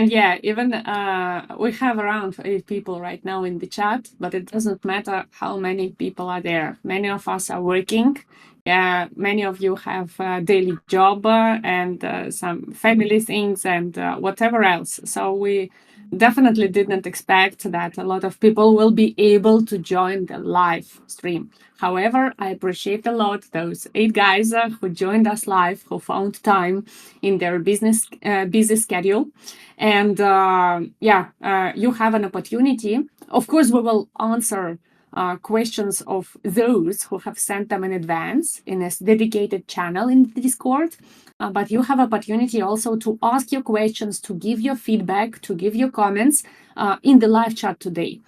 And yeah, even we have around 8 people right now in the chat, but it doesn't matter how many people are there. Many of us are working. Yeah, many of you have a daily job and some family things and whatever else. So we definitely didn't expect that a lot of people will be able to join the live stream. However, I appreciate a lot those 8 guys who joined us live, who found time in their busy schedule. And you have an opportunity. Of course, we will answer questions of those who have sent them in advance in a dedicated channel in the Discord. But you have opportunity also to ask your questions, to give your feedback, to give your comments in the live chat today.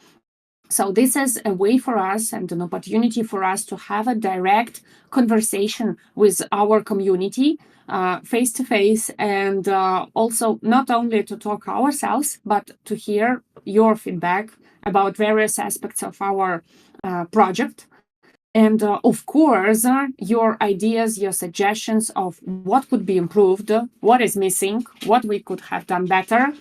So this is a way for us and an opportunity for us to have a direct conversation with our community face to face, and also not only to talk ourselves, but to hear your feedback about various aspects of our project. And of course, your ideas, your suggestions of what could be improved, what is missing, what we could have done better,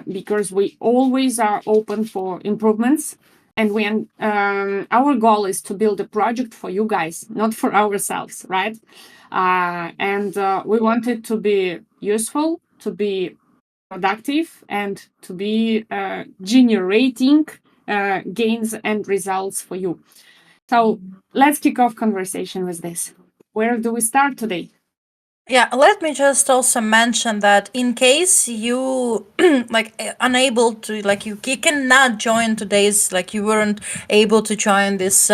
because we always are open for improvements. And our goal is to build a project for you guys, not for ourselves, right? And we want it to be useful, to be productive, and to be generating gains and results for you. So let's kick off conversation with this. Where do we start today? Yeah, let me just also mention that in case you unable to you cannot join today's, you weren't able to join this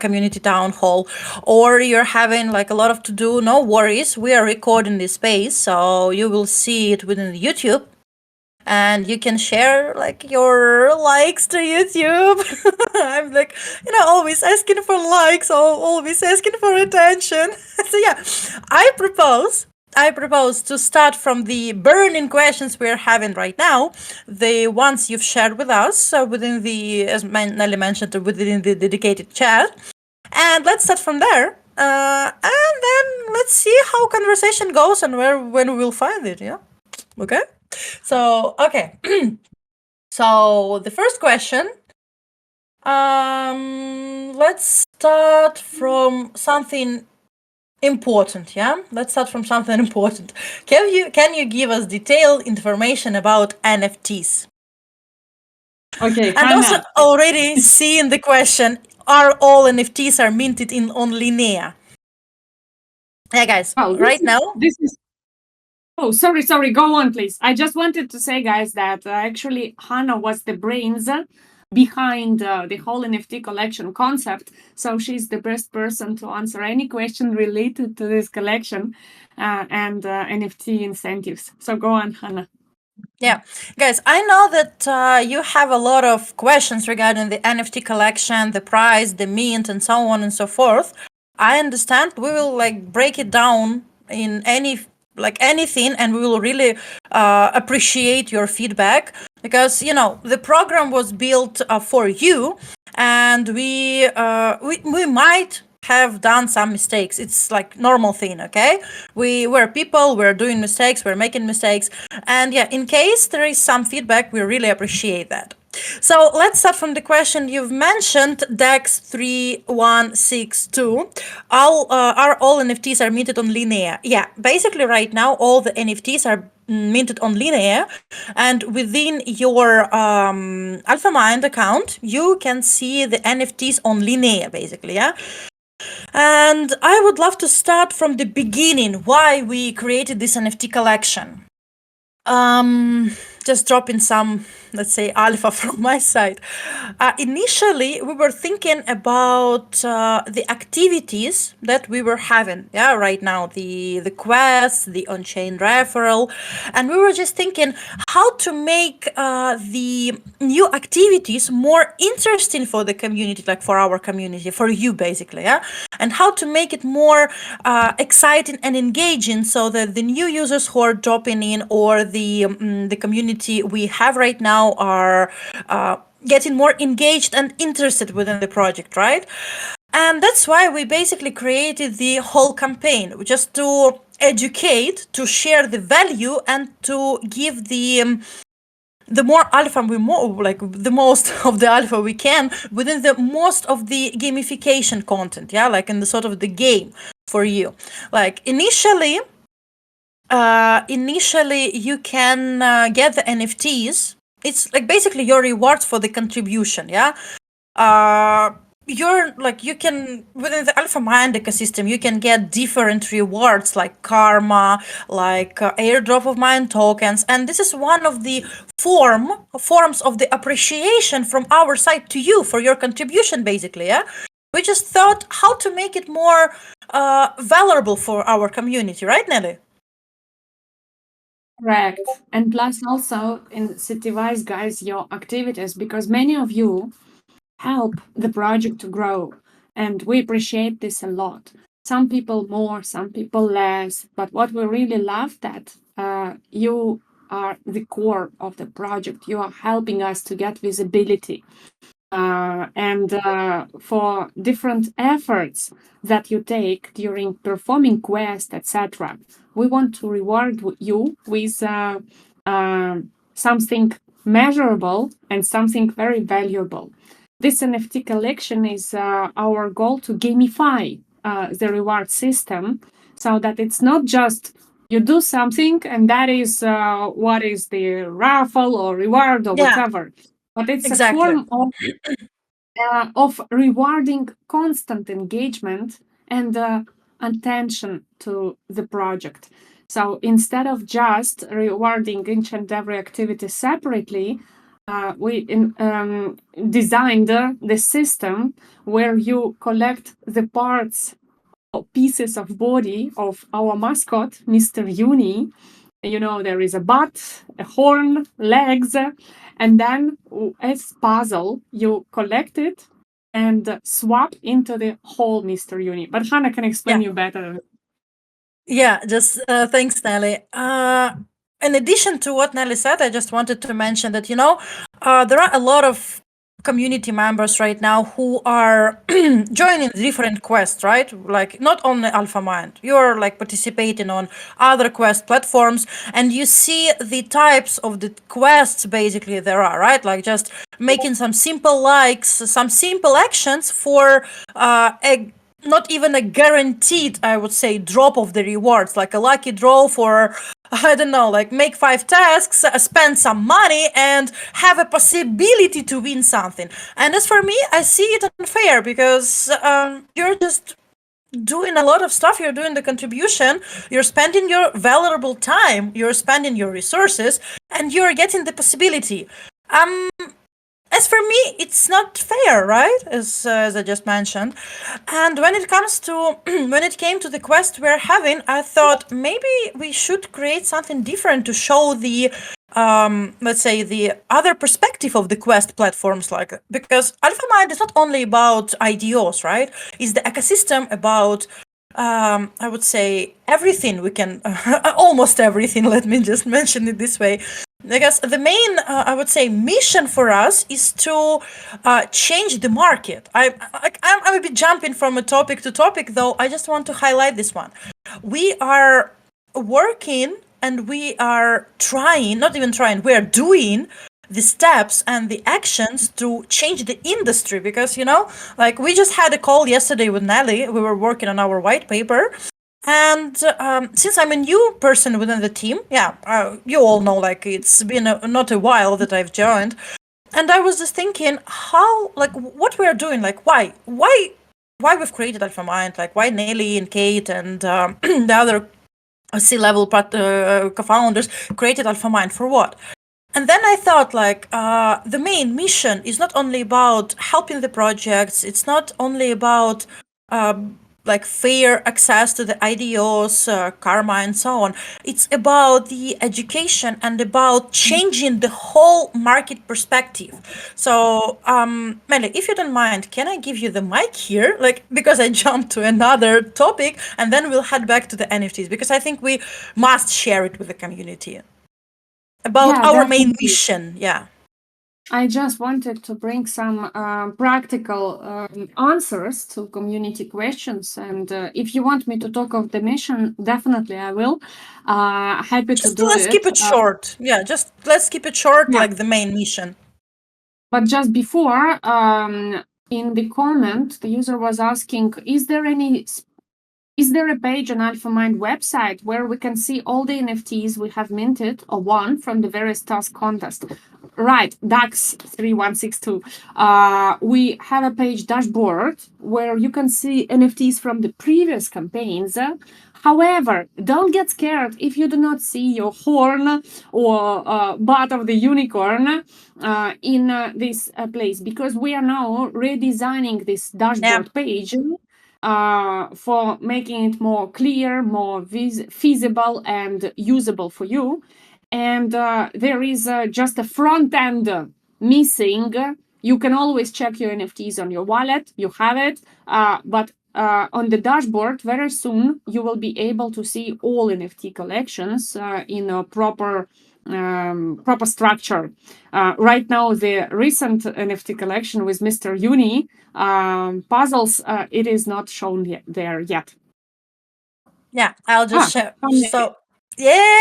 community town hall, or you're having a lot of to do, no worries. We are recording this space, so you will see it within the YouTube. And you can share your likes to YouTube. I'm always asking for likes, or always asking for attention. So yeah, I propose to start from the burning questions we're having right now, the ones you've shared with us within the, as Nelly mentioned, within the dedicated chat. And let's start from there. And then let's see how conversation goes and when we'll find it, yeah? Okay? So, okay. So, the first question, let's start from something important, yeah? Let's start from something important. Can you give us detailed information about NFTs? Okay, and Hannah. Also already seeing the question, are all NFTs are minted on Linea? Yeah, guys, now... This is... Oh, sorry. Go on, please. I just wanted to say, guys, that actually Hannah was the brains behind the whole NFT collection concept. So she's the best person to answer any question related to this collection and NFT incentives. So go on, Hannah. Yeah, guys, I know that you have a lot of questions regarding the NFT collection, the price, the mint, and so on and so forth. I understand. We will break it down in anything, and we will really appreciate your feedback, because the program was built for you, and we might have done some mistakes. It's normal thing, okay? We're people, we're doing mistakes, we're making mistakes. And yeah, in case there is some feedback, we really appreciate that. So let's start from the question you've mentioned, DEX 3162. Are all NFTs are minted on Linea? Yeah, basically right now all the NFTs are minted on Linea, and within your AlphaMind account you can see the NFTs on Linea, basically, yeah. And I would love to start from the beginning, why we created this NFT collection. Just dropping some, let's say, alpha from my side. Initially, we were thinking about the activities that we were having, yeah, right now, the quests, the on-chain referral, and we were just thinking how to make the new activities more interesting for the community, for our community, for you, basically, yeah, and how to make it more exciting and engaging, so that the new users who are dropping in, or the community we have right now, are getting more engaged and interested within the project, right? And that's why we basically created the whole campaign, just to educate, to share the value, and to give the more alpha we more like the most of the alpha we can within the most of the gamification content, yeah, like in the sort of the game for you. Like initially you can get the NFTs. It's like basically your rewards for the contribution, yeah. uh you're like you can within the AlphaMind ecosystem you can get different rewards like karma, like airdrop of mind tokens, and this is one of the forms of the appreciation from our side to you for your contribution, basically, yeah. We just thought how to make it more valuable for our community, right, Nelly? Correct. And plus also incentivize, guys, your activities, because many of you help the project to grow. And we appreciate this a lot. Some people more, some people less. But what we really love that you are the core of the project. You are helping us to get visibility. And for different efforts that you take during performing quests, etc. We want to reward you with something measurable and something very valuable. This NFT collection is our goal to gamify the reward system so that it's not just you do something and that is what is the raffle or reward or Yeah, whatever, but it's a exactly. form of rewarding constant engagement and attention to the project. So instead of just rewarding each and every activity separately, we designed the system where you collect the parts or pieces of body of our mascot, Mr.Uni. You know, there is a butt, a horn, legs, and then as puzzle, you collect it and swap into the whole Mr.Uni. But Hannah can explain Yeah. you better. Yeah, just thanks, Nelly. In addition to what Nelly said, I just wanted to mention that, there are a lot of community members right now who are joining different quests, right? Like not only AlphaMind, you're like participating on other quest platforms, and you see the types of the quests basically there are, right? Like just making some simple likes, some simple actions for a not even a guaranteed, I would say, drop of the rewards, like a lucky draw for, I don't know, like make 5 tasks, spend some money, and have a possibility to win something. And as for me, I see it unfair because you're just doing a lot of stuff. You're doing the contribution, you're spending your valuable time, you're spending your resources, and you're getting the possibility. Um, as for me, it's not fair, right? As I just mentioned. And when it comes to when it came to the quest we're having, I thought maybe we should create something different to show the let's say the other perspective of the quest platforms, like because AlphaMind is not only about IDOs, right? It's the ecosystem about I would say everything we can, almost everything. Let me just mention it this way, because the main, I would say, mission for us is to change the market. I'm a bit jumping from a topic to topic, though. I just want to highlight this one. We are working and we are trying, not even trying, we are doing the steps and the actions to change the industry, because like we just had a call yesterday with Nelly. We were working on our white paper, and since I'm a new person within the team, yeah, you all know, like it's been not a while that I've joined, and I was just thinking how, like, what we're doing, like, why we've created AlphaMind, like why Nelly and Kate and the other C-level co-founders created AlphaMind for what? And then I thought, like, the main mission is not only about helping the projects. It's not only about like fair access to the IDOs, karma, and so on. It's about the education and about changing the whole market perspective. So, Melly, if you don't mind, can I give you the mic here? Like, because I jumped to another topic, and then we'll head back to the NFTs, because I think we must share it with the community about Yeah, our main definitely. mission. Yeah. I just wanted to bring some practical answers to community questions. And if you want me to talk of the mission, definitely I will. Happy to Just do let's keep it. it short. Yeah, just let's keep it short, Yeah. like the main mission. But just before, in the comment, the user was asking, is there a page on AlphaMind website where we can see all the NFTs we have minted or won from the various task contests? Right, DAX 3162. We have a page dashboard where you can see NFTs from the previous campaigns. However, don't get scared if you do not see your horn or butt of the unicorn in this place, because we are now redesigning this dashboard page for making it more clear, more feasible and usable for you. And there is just a front end missing. You can always check your NFTs on your wallet. You have it, but on the dashboard very soon you will be able to see all NFT collections in a proper structure. Right now, the recent NFT collection with Mr.Uni puzzles, it is not shown there yet. Yeah, I'll just share. So, yeah,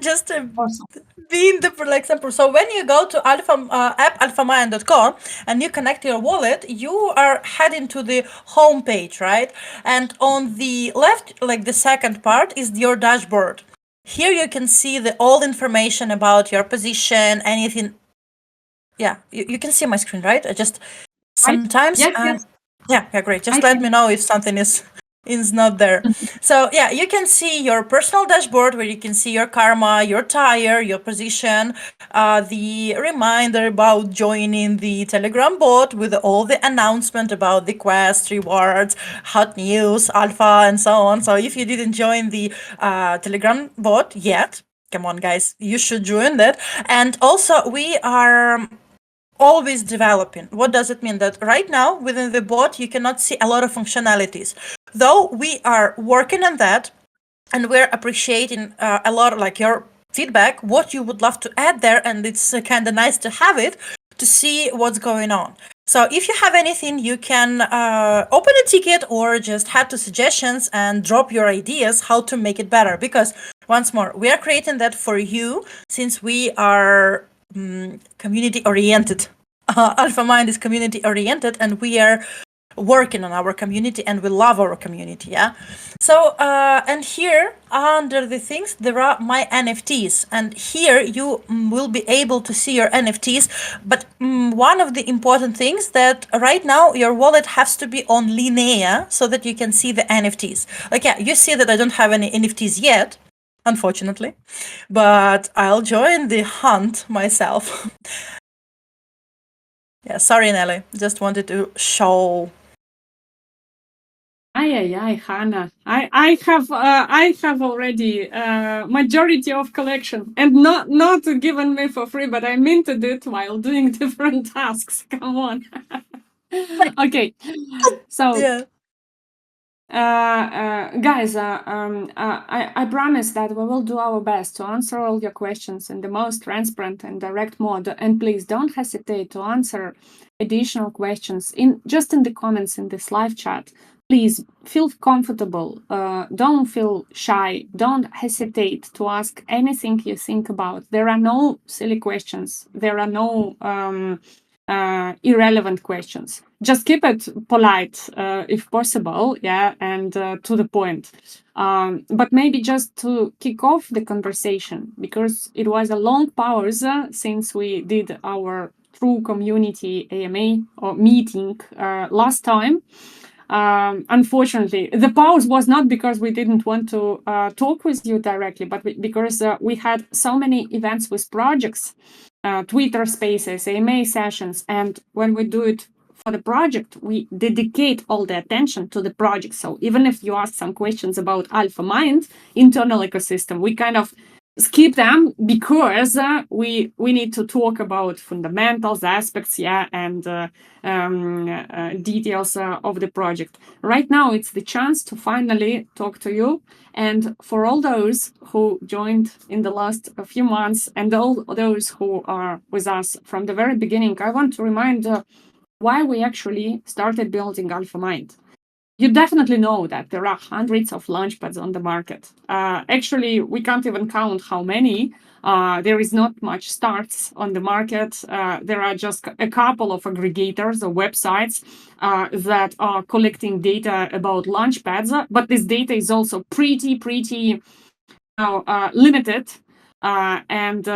just to Awesome. be in the example. So when you go to app alphamind.com and you connect your wallet, you are heading to the home page, right? And on the left, like the second part, is your dashboard. Here you can see the all information about your position, anything. Yeah, you can see my screen, right? I just sometimes Yes. yeah, great. Just I let can. me know if something is not there. So yeah, you can see your personal dashboard where you can see your karma, your tire, your position, the reminder about joining the Telegram bot with all the announcement about the quest, rewards, hot news, alpha, and so on. So if you didn't join the Telegram bot yet, come on, guys, you should join that. And also, we are always developing. What does it mean? That right now within the bot you cannot see a lot of functionalities, though we are working on that, and we're appreciating a lot, like your feedback, what you would love to add there, and it's kind of nice to have it to see what's going on. So if you have anything, you can open a ticket or just head to suggestions and drop your ideas how to make it better, because once more, we are creating that for you, since we are community oriented. AlphaMind is community oriented, and we are working on our community, and we love our community. Yeah. So and here under the things there are my NFTs, and here you will be able to see your NFTs. But one of the important things that right now your wallet has to be on Linea so that you can see the NFTs. Like, yeah, you see that I don't have any NFTs yet, unfortunately, but I'll join the hunt myself. Yeah, sorry, Nelly. Just wanted to show. Hannah. I have already majority of collection, and not given me for free, but I minted it while doing different tasks. Come on. Okay, so Yeah. guys, I promise that we will do our best to answer all your questions in the most transparent and direct mode. And please don't hesitate to answer additional questions in the comments in this live chat. Please feel comfortable. Don't feel shy. Don't hesitate to ask anything you think about. There are no silly questions. There are no irrelevant questions. Just keep it polite if possible, yeah, and to the point. But maybe just to kick off the conversation, because it was a long pause since we did our true community AMA or meeting last time. Unfortunately, the pause was not because we didn't want to talk with you directly, but because we had so many events with projects, Twitter spaces, AMA sessions, and when we do it for the project, we dedicate all the attention to the project. So even if you ask some questions about AlphaMind internal ecosystem, we kind of skip them because we need to talk about fundamentals, aspects, and details of the project. Right now, it's the chance to finally talk to you. And for all those who joined in the last few months and all those who are with us from the very beginning, I want to remind why we actually started building AlphaMind. You definitely know that there are hundreds of launchpads on the market. Actually, we can't even count how many. There is not much starts on the market. There are just a couple of aggregators or websites that are collecting data about launchpads, but this data is also pretty limited and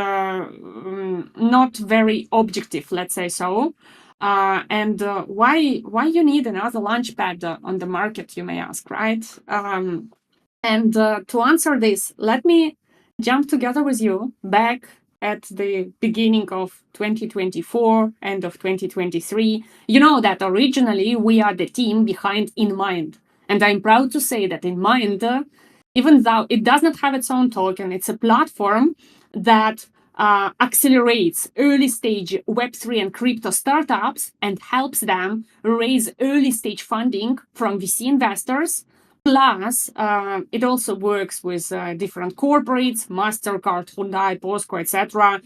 not very objective, let's say so. And why you need another launchpad on the market, you may ask, right? And to answer this, let me jump together with you back at the beginning of 2024, end of 2023. You know that originally we are the team behind InMind. And I'm proud to say that InMind, even though it does not have its own token, it's a platform that accelerates early stage Web3 and crypto startups and helps them raise early stage funding from VC investors. Plus, it also works with different corporates, MasterCard, Hyundai, POSCO, etc.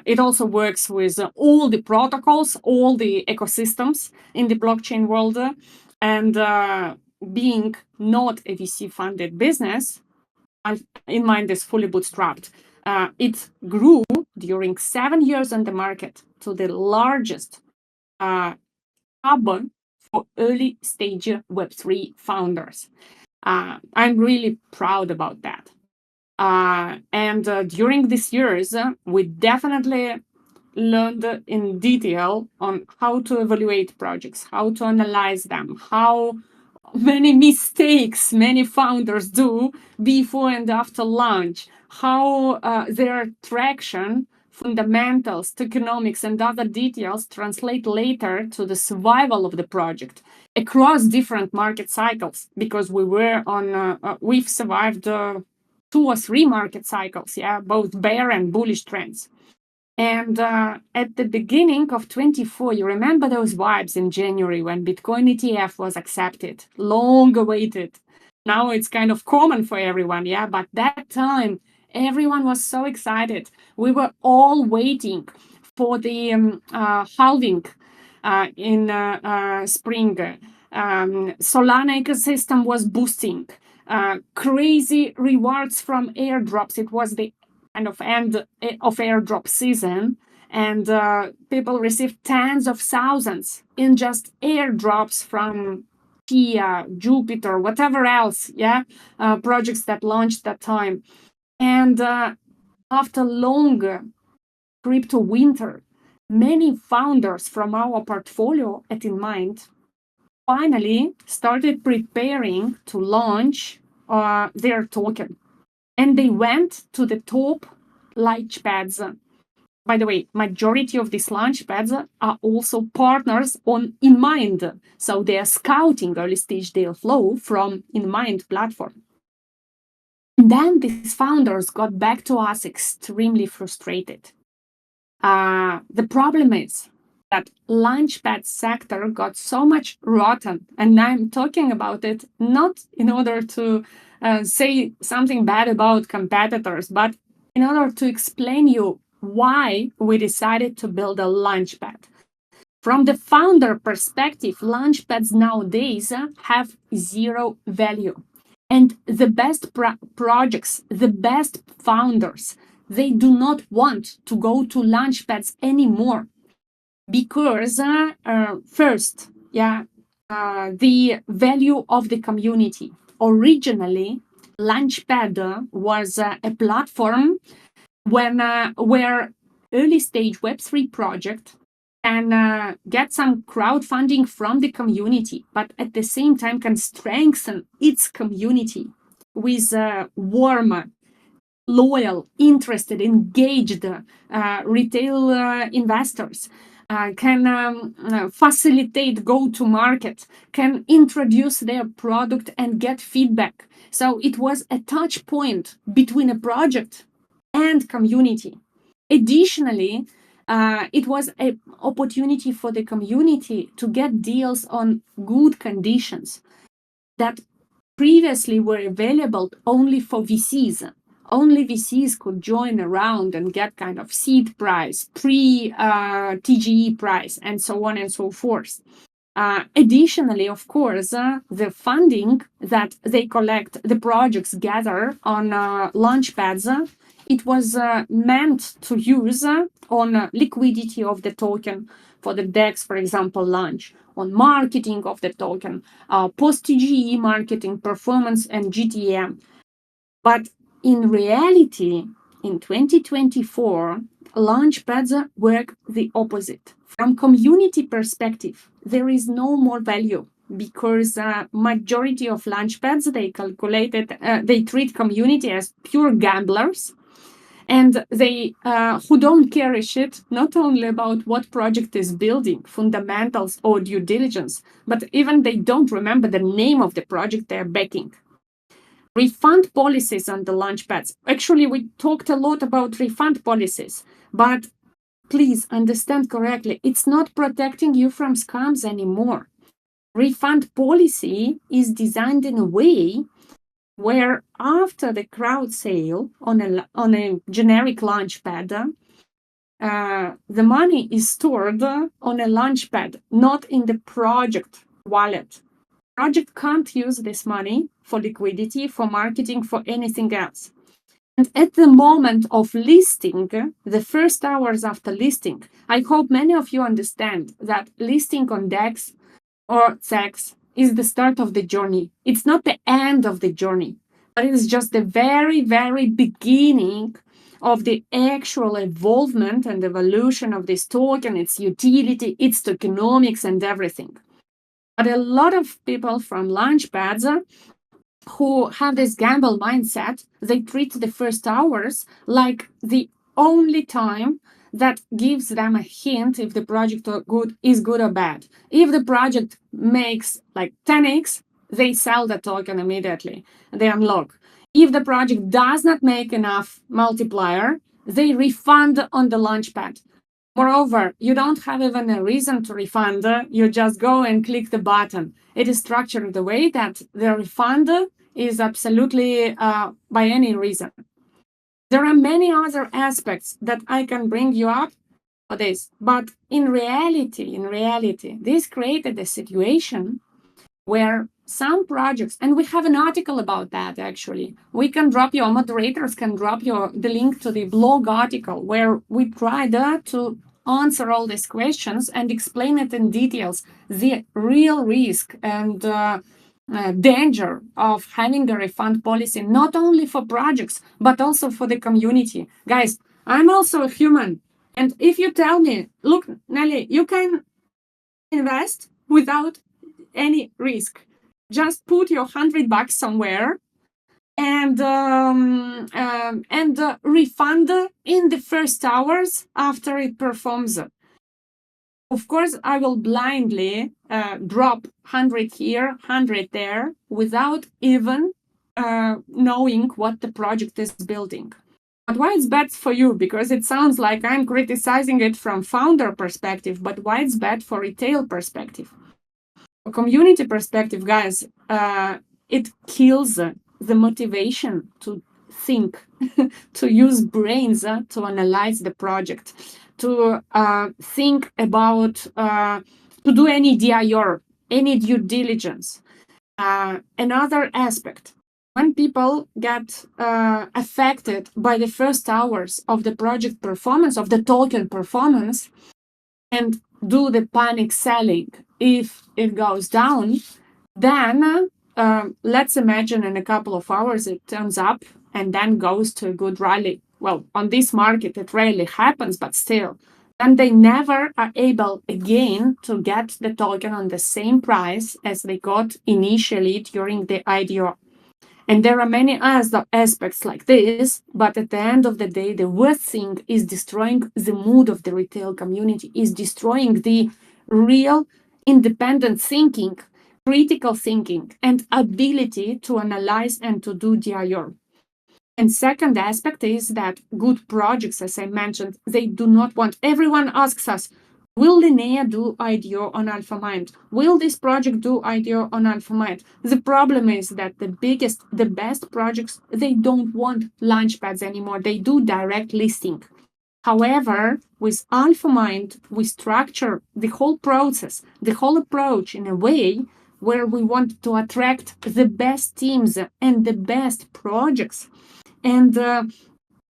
It also works with all the protocols, all the ecosystems in the blockchain world. And being not a VC-funded business, InMind is fully bootstrapped. It grew during 7 years on the market to the largest hub for early stage Web3 founders. I'm really proud about that. And during these years, we definitely learned in detail on how to evaluate projects, how to analyze them, how many mistakes many founders do before and after launch, how their traction, fundamentals, tokenomics, and other details translate later to the survival of the project across different market cycles. Because we've survived 2 or 3 market cycles, both bear and bullish trends. And at the beginning of 24, you remember those vibes in January when Bitcoin ETF was accepted, long awaited. Now it's kind of common for everyone, but that time everyone was so excited. We were all waiting for the halving in spring. Solana ecosystem was boosting. Crazy rewards from airdrops. It was the kind of end of airdrop season, and people received tens of thousands in just airdrops from Tia, Jupiter, whatever else, projects that launched that time. And after long crypto winter, many founders from our portfolio at InMind finally started preparing to launch their token. And they went to the top launchpads. By the way, majority of these launchpads are also partners on InMind. So they are scouting early stage deal flow from InMind platform. And then these founders got back to us extremely frustrated. The problem is that launchpad sector got so much rotten, and I'm talking about it not in order to say something bad about competitors, but in order to explain you why we decided to build a launchpad. From the founder perspective, launchpads nowadays have zero value. And the best projects, the best founders, they do not want to go to launchpads anymore. Because first, the value of the community. Originally, Launchpad was a platform where early stage Web3 project can get some crowdfunding from the community, but at the same time can strengthen its community with warm, loyal, interested, engaged retail investors. Can facilitate go-to-market, can introduce their product and get feedback. So it was a touch point between a project and community. Additionally, it was an opportunity for the community to get deals on good conditions that previously were available only for VCs. Only VCs could join around and get kind of seed price, pre-TGE price, and so on and so forth. Additionally, of course, the funding that they collect, the projects gather on Launchpads, it was meant to use on liquidity of the token for the DEX, for example, launch, on marketing of the token, post-TGE marketing, performance, and GTM. But in reality, in 2024, Launchpads work the opposite. From community perspective, there is no more value because majority of Launchpads, they treat community as pure gamblers, and they who don't care a shit not only about what project is building, fundamentals or due diligence, but even they don't remember the name of the project they're backing. Refund policies on the Launchpads. Actually, we talked a lot about refund policies, but please understand correctly, it's not protecting you from scams anymore. Refund policy is designed in a way where after the crowd sale on a generic Launchpad, the money is stored on a Launchpad, not in the project wallet. Project can't use this money for liquidity, for marketing, for anything else. And at the moment of listing, the first hours after listing, I hope many of you understand that listing on DEX or CEX is the start of the journey. It's not the end of the journey, but it is just the very, very beginning of the actual evolvement and evolution of this token, its utility, its tokenomics, and everything. But a lot of people from Launchpads who have this gamble mindset, they treat the first hours like the only time that gives them a hint if the project is good or bad. If the project makes like 10x, they sell the token immediately. They unlock. If the project does not make enough multiplier, they refund on the Launchpad. Moreover, you don't have even a reason to refund. You just go and click the button. It is structured the way that the refund is absolutely by any reason. There are many other aspects that I can bring you up for this, but in reality, this created a situation where some projects, and we have an article about that actually. We can drop your moderators can drop the link to the blog article where we tried to answer all these questions and explain it in details, the real risk and danger of having a refund policy, not only for projects, but also for the community. Guys, I'm also a human. And if you tell me, look, Nelly, you can invest without any risk. Just put your $100 somewhere and refund in the first hours after it performs. Of course, I will blindly drop 100 here, 100 there, without even knowing what the project is building. But why it's bad for you? Because it sounds like I'm criticizing it from founder perspective, but why it's bad for retail perspective? For community perspective, guys, it kills the motivation to think, to use brains to analyze the project, to think about, to do any DIR, any due diligence. Another aspect, when people get affected by the first hours of the project performance, of the token performance, and do the panic selling if it goes down, then let's imagine in a couple of hours it turns up and then goes to a good rally. Well, on this market, it rarely happens, but still. And they never are able again to get the token on the same price as they got initially during the IDO. And there are many other aspects like this, but at the end of the day, the worst thing is destroying the mood of the retail community, is destroying the real independent thinking, critical thinking, and ability to analyze and to do DIR. And second aspect is that good projects, as I mentioned, they do not want. Everyone asks us, will Linea do IDO on AlphaMind? Will this project do IDO on AlphaMind? The problem is that the best projects, they don't want Launchpads anymore. They do direct listing. However, with AlphaMind, we structure the whole process, the whole approach in a way where we want to attract the best teams and the best projects and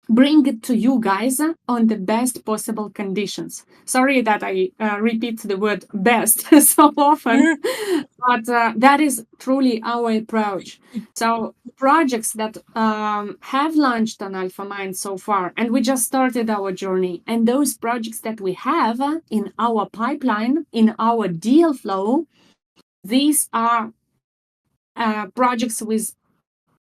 bring it to you guys on the best possible conditions. Sorry that I repeat the word best so often, but that is truly our approach. So projects that have launched on AlphaMind so far, and we just started our journey, and those projects that we have in our pipeline, in our deal flow, these are projects with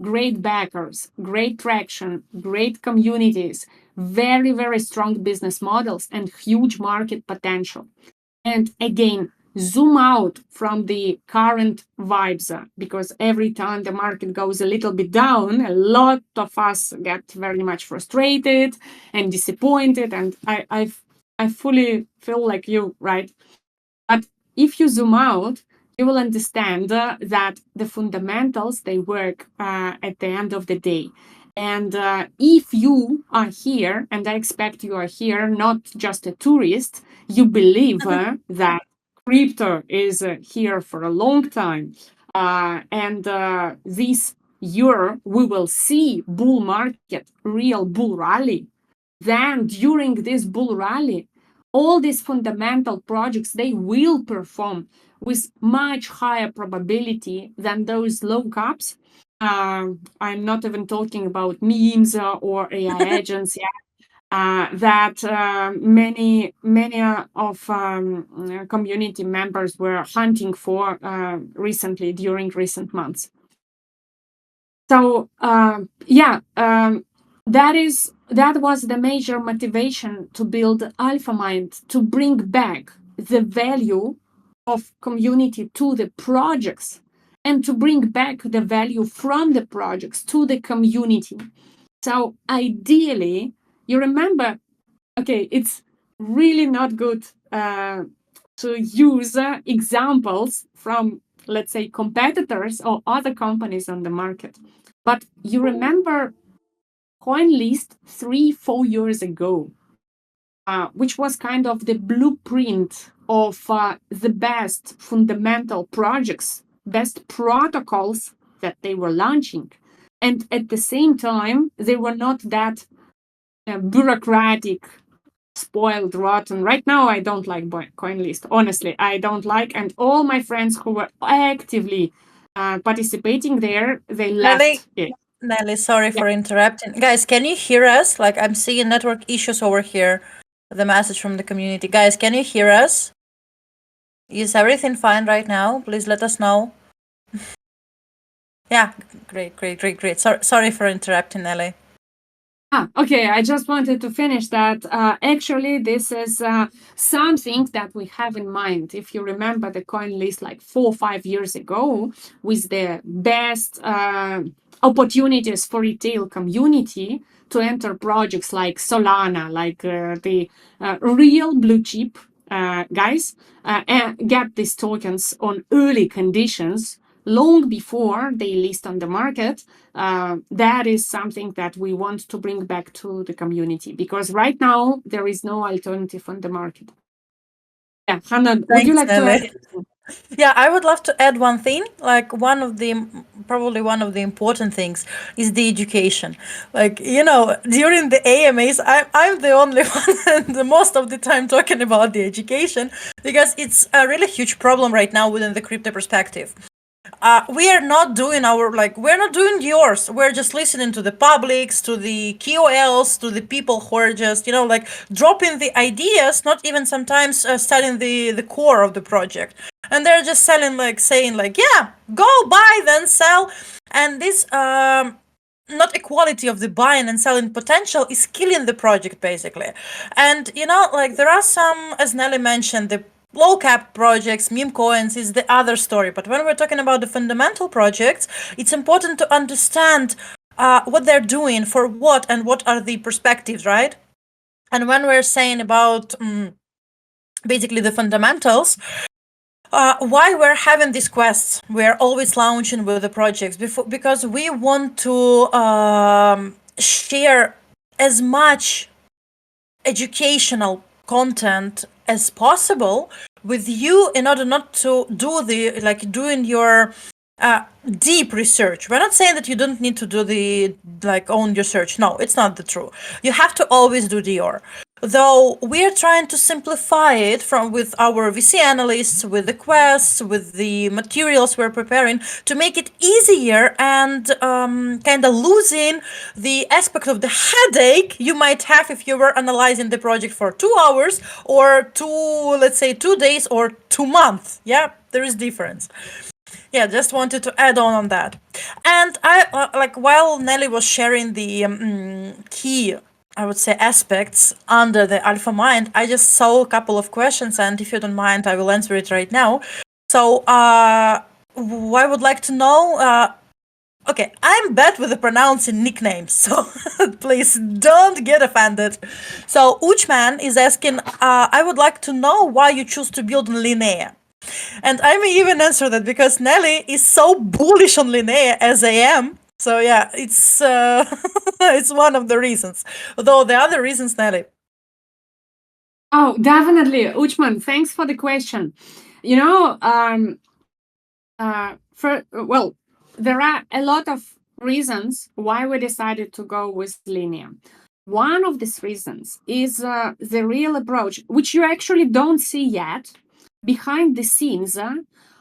great backers, great traction, great communities, very, very strong business models, and huge market potential. And again, zoom out from the current vibes because every time the market goes a little bit down, a lot of us get very much frustrated and disappointed. And I fully feel like you, right? But if you zoom out, you will understand that the fundamentals, they work at the end of the day. And if you are here, and I expect you are here, not just a tourist, you believe that crypto is here for a long time. And this year, we will see bull market, real bull rally. Then during this bull rally, all these fundamental projects, they will perform with much higher probability than those low caps. I'm not even talking about memes or AI agents yet. That many of community members were hunting for recently during recent months. So that was the major motivation to build AlphaMind, to bring back the value of community to the projects and to bring back the value from the projects to the community. So ideally, you remember, okay, it's really not good to use examples from, let's say, competitors or other companies on the market. But you remember CoinList 3-4 years ago, which was kind of the blueprint of the best fundamental projects, best protocols that they were launching. And at the same time, they were not that bureaucratic, spoiled, rotten. Right now, I don't like CoinList. Honestly, I don't like. And all my friends who were actively participating there, they left it. Nelly, sorry for interrupting. Guys, can you hear us? Like, I'm seeing network issues over here. The message from the community. Guys, can you hear us? Is everything fine right now? Please let us know. Yeah, great. Sorry for interrupting, Nelly. Okay, I just wanted to finish that. Actually, this is something that we have in mind. If you remember the coin list like 4 or 5 years ago, with the best opportunities for retail community to enter projects like Solana, like the real blue chip guys, and get these tokens on early conditions long before they list on the market. That is something that we want to bring back to the community because right now there is no alternative on the market. Yeah, Hannah, would you like to add? Yeah, I would love to add one thing. Like probably one of the important things is the education. Like, during the AMAs, I'm the only one the most of the time talking about the education because it's a really huge problem right now within the crypto perspective. We are not doing we're not doing yours. We're just listening to the publics, to the KOLs, to the people who are just, dropping the ideas, not even sometimes studying the core of the project. And they're just saying, yeah, go buy, then sell. And this, not equality of the buying and selling potential is killing the project, basically. And, there are some, as Nelly mentioned, the low cap projects, meme coins is the other story. But when we're talking about the fundamental projects, it's important to understand what they're doing, for what, and what are the perspectives, right? And when we're saying about basically the fundamentals, why we're having these quests, we're always launching with the projects because we want to share as much educational content as possible with you in order not to do the like doing your deep research. We're not saying that you don't need to do the like own research. No, it's not the true. You have to always do the your. Though we are trying to simplify it from with our VC analysts, with the quests, with the materials we're preparing to make it easier and kind of losing the aspect of the headache you might have if you were analyzing the project for 2 hours or let's say 2 days or 2 months. Yeah, there is difference. Yeah, just wanted to add on that. And I like while Nelly was sharing the key, I would say, aspects under the AlphaMind, I just saw a couple of questions, and if you don't mind, I will answer it right now. So I would like to know. Okay, I'm bad with the pronouncing nicknames, so please don't get offended. So Uchman is asking, I would like to know why you choose to build on Linea. And I may even answer that because Nelly is so bullish on Linea as I am. So yeah, it's it's one of the reasons. Although the other reasons, Nelly. Oh, definitely, Uchman. Thanks for the question. You know, well, there are a lot of reasons why we decided to go with Linea. One of these reasons is the real approach, which you actually don't see yet behind the scenes.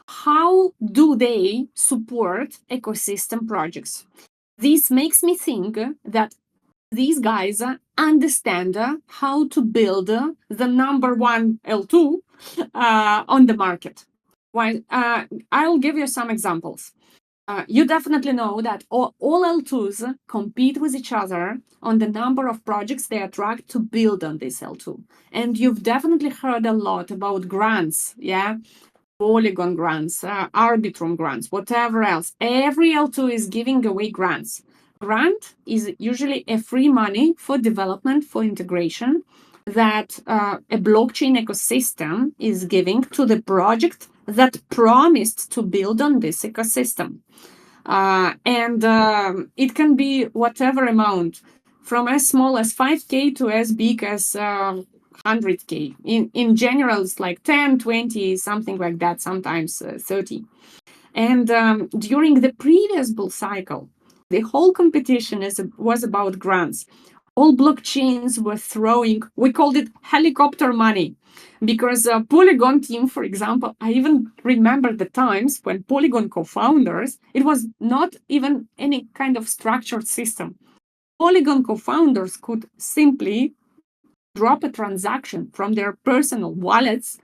How do they support ecosystem projects? This makes me think that these guys understand how to build the number one L2 on the market. Well, I'll give you some examples. You definitely know that all L2s compete with each other on the number of projects they attract to build on this L2. And you've definitely heard a lot about grants, yeah? Polygon grants, Arbitrum grants, whatever else. Every L2 is giving away grants. Grant is usually a free money for development, for integration that a blockchain ecosystem is giving to the project that promised to build on this ecosystem. And it can be whatever amount, from as small as 5K to as big as 100K. In general, it's like 10, 20, something like that, sometimes 30. And during the previous bull cycle, the whole competition was about grants. All blockchains were throwing, we called it helicopter money, because Polygon team, for example, I even remember the times when Polygon co-founders, it was not even any kind of structured system. Polygon co-founders could simply drop a transaction from their personal wallets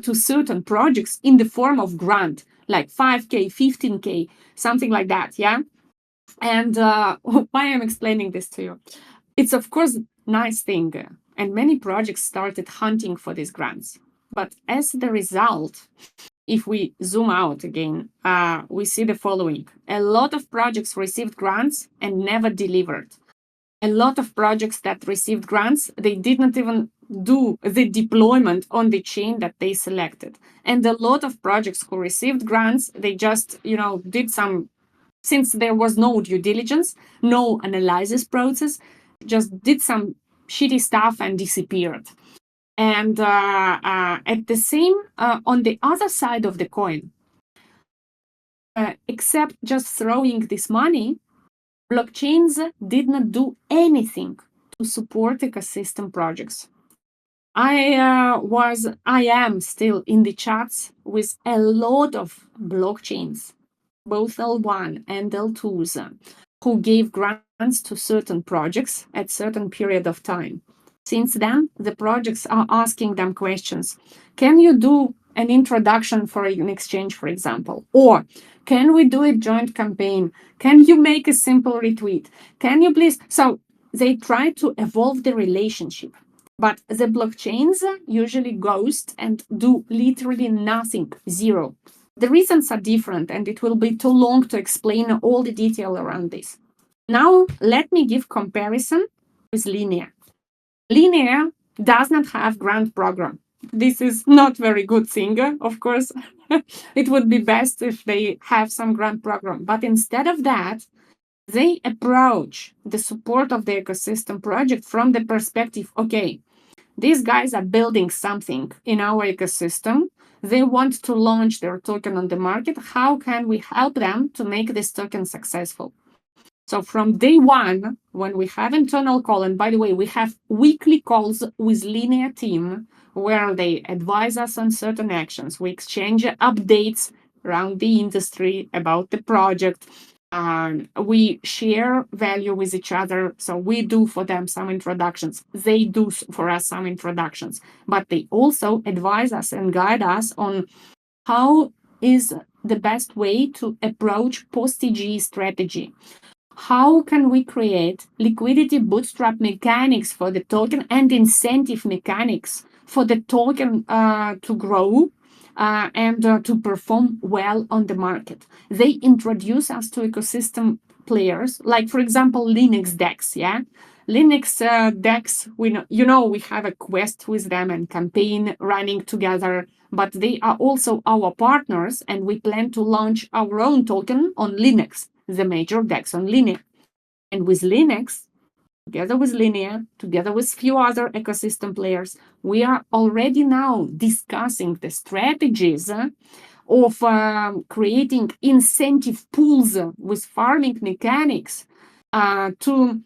to certain projects in the form of grant, like 5K, 15K, something like that, yeah? And why I'm explaining this to you? It's, of course, nice thing, and many projects started hunting for these grants. But as the result, if we zoom out again, we see the following. A lot of projects received grants and never delivered. A lot of projects that received grants, they did not even do the deployment on the chain that they selected. And a lot of projects who received grants, they just, did some, since there was no due diligence, no analysis process, just did some shitty stuff and disappeared. And at the same, on the other side of the coin, except just throwing this money, blockchains did not do anything to support ecosystem projects. I am still in the chats with a lot of blockchains, both L1 and L2s, who gave grants to certain projects at certain period of time. Since then, the projects are asking them questions. Can you do an introduction for an exchange, for example? Or can we do a joint campaign? Can you make a simple retweet? Can you please? So they try to evolve the relationship. But the blockchains usually ghost and do literally nothing, zero. The reasons are different, and it will be too long to explain all the detail around this. Now, let me give comparison with Linea. Linea does not have grant program. This is not very good thing, of course. It would be best if they have some grant program. But instead of that, they approach the support of the ecosystem project from the perspective, okay, these guys are building something in our ecosystem. They want to launch their token on the market. How can we help them to make this token successful? So from day one, when we have internal call, and by the way, we have weekly calls with Linea team where they advise us on certain actions. We exchange updates around the industry about the project. We share value with each other. So we do for them some introductions. They do for us some introductions, but they also advise us and guide us on how is the best way to approach post-TG strategy. How can we create liquidity bootstrap mechanics for the token and incentive mechanics for the token to grow and to perform well on the market? They introduce us to ecosystem players, like for example, Linux DEX. Yeah, Linux DEX. We have a quest with them and campaign running together. But they are also our partners, and we plan to launch our own token on Linux, the major DEX on Linea. And with Linux, together with Linea, together with few other ecosystem players, we are already now discussing the strategies of creating incentive pools with farming mechanics to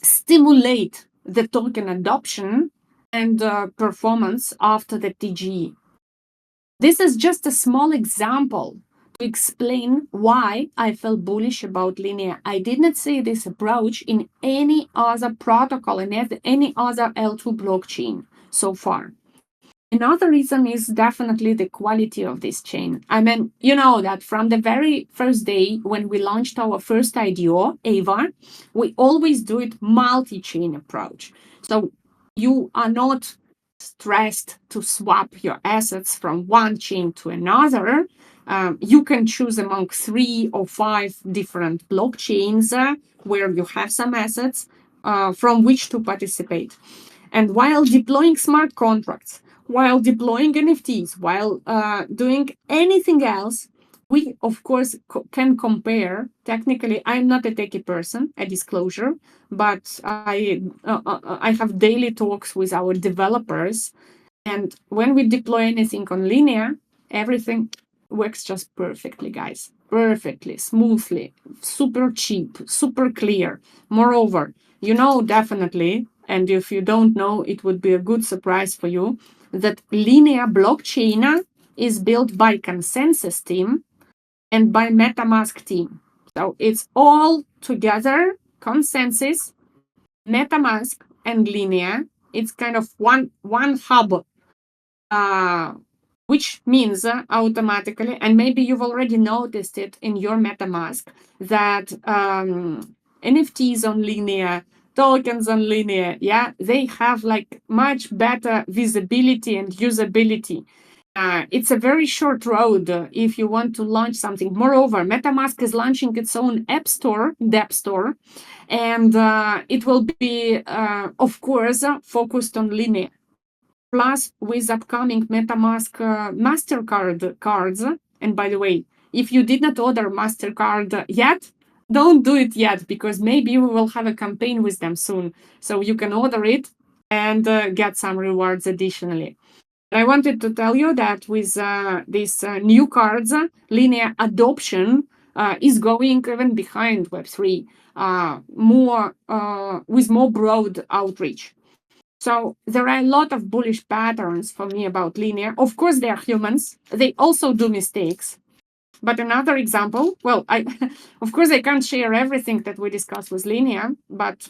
stimulate the token adoption and performance after the TGE. This is just a small example to explain why I felt bullish about Linea. I did not see this approach in any other protocol and any other L2 blockchain so far. Another reason is definitely the quality of this chain. I mean, you know that from the very first day when we launched our first IDO, AVA, we always do it multi-chain approach. So you are not stressed to swap your assets from one chain to another. You can choose among 3 or 5 different blockchains where you have some assets from which to participate. And while deploying smart contracts, while deploying NFTs, while doing anything else, we of course can compare. Technically, I'm not a techie person, a disclosure, but I have daily talks with our developers, and when we deploy anything on Linea, everything works just perfectly, guys. Perfectly, smoothly, super cheap, super clear. Moreover, you know definitely, and if you don't know, it would be a good surprise for you, that Linea blockchain is built by consensus team and by MetaMask team. So it's all together, consensus, MetaMask, and Linea. It's kind of one hub, which means automatically, and maybe you've already noticed it in your MetaMask, that NFTs on Linea, tokens on Linea, yeah, they have like much better visibility and usability. It's a very short road if you want to launch something. Moreover, MetaMask is launching its own app store, Dep Store, and it will be, of course, focused on Linea. Plus, with upcoming MetaMask MasterCard cards, and by the way, if you did not order MasterCard yet, don't do it yet, because maybe we will have a campaign with them soon. So you can order it and get some rewards additionally. I wanted to tell you that with these new cards, Linea adoption is going even behind Web3, with more broad outreach. So there are a lot of bullish patterns for me about Linea. Of course, they are humans. They also do mistakes. But another example, well, of course, I can't share everything that we discussed with Linea, but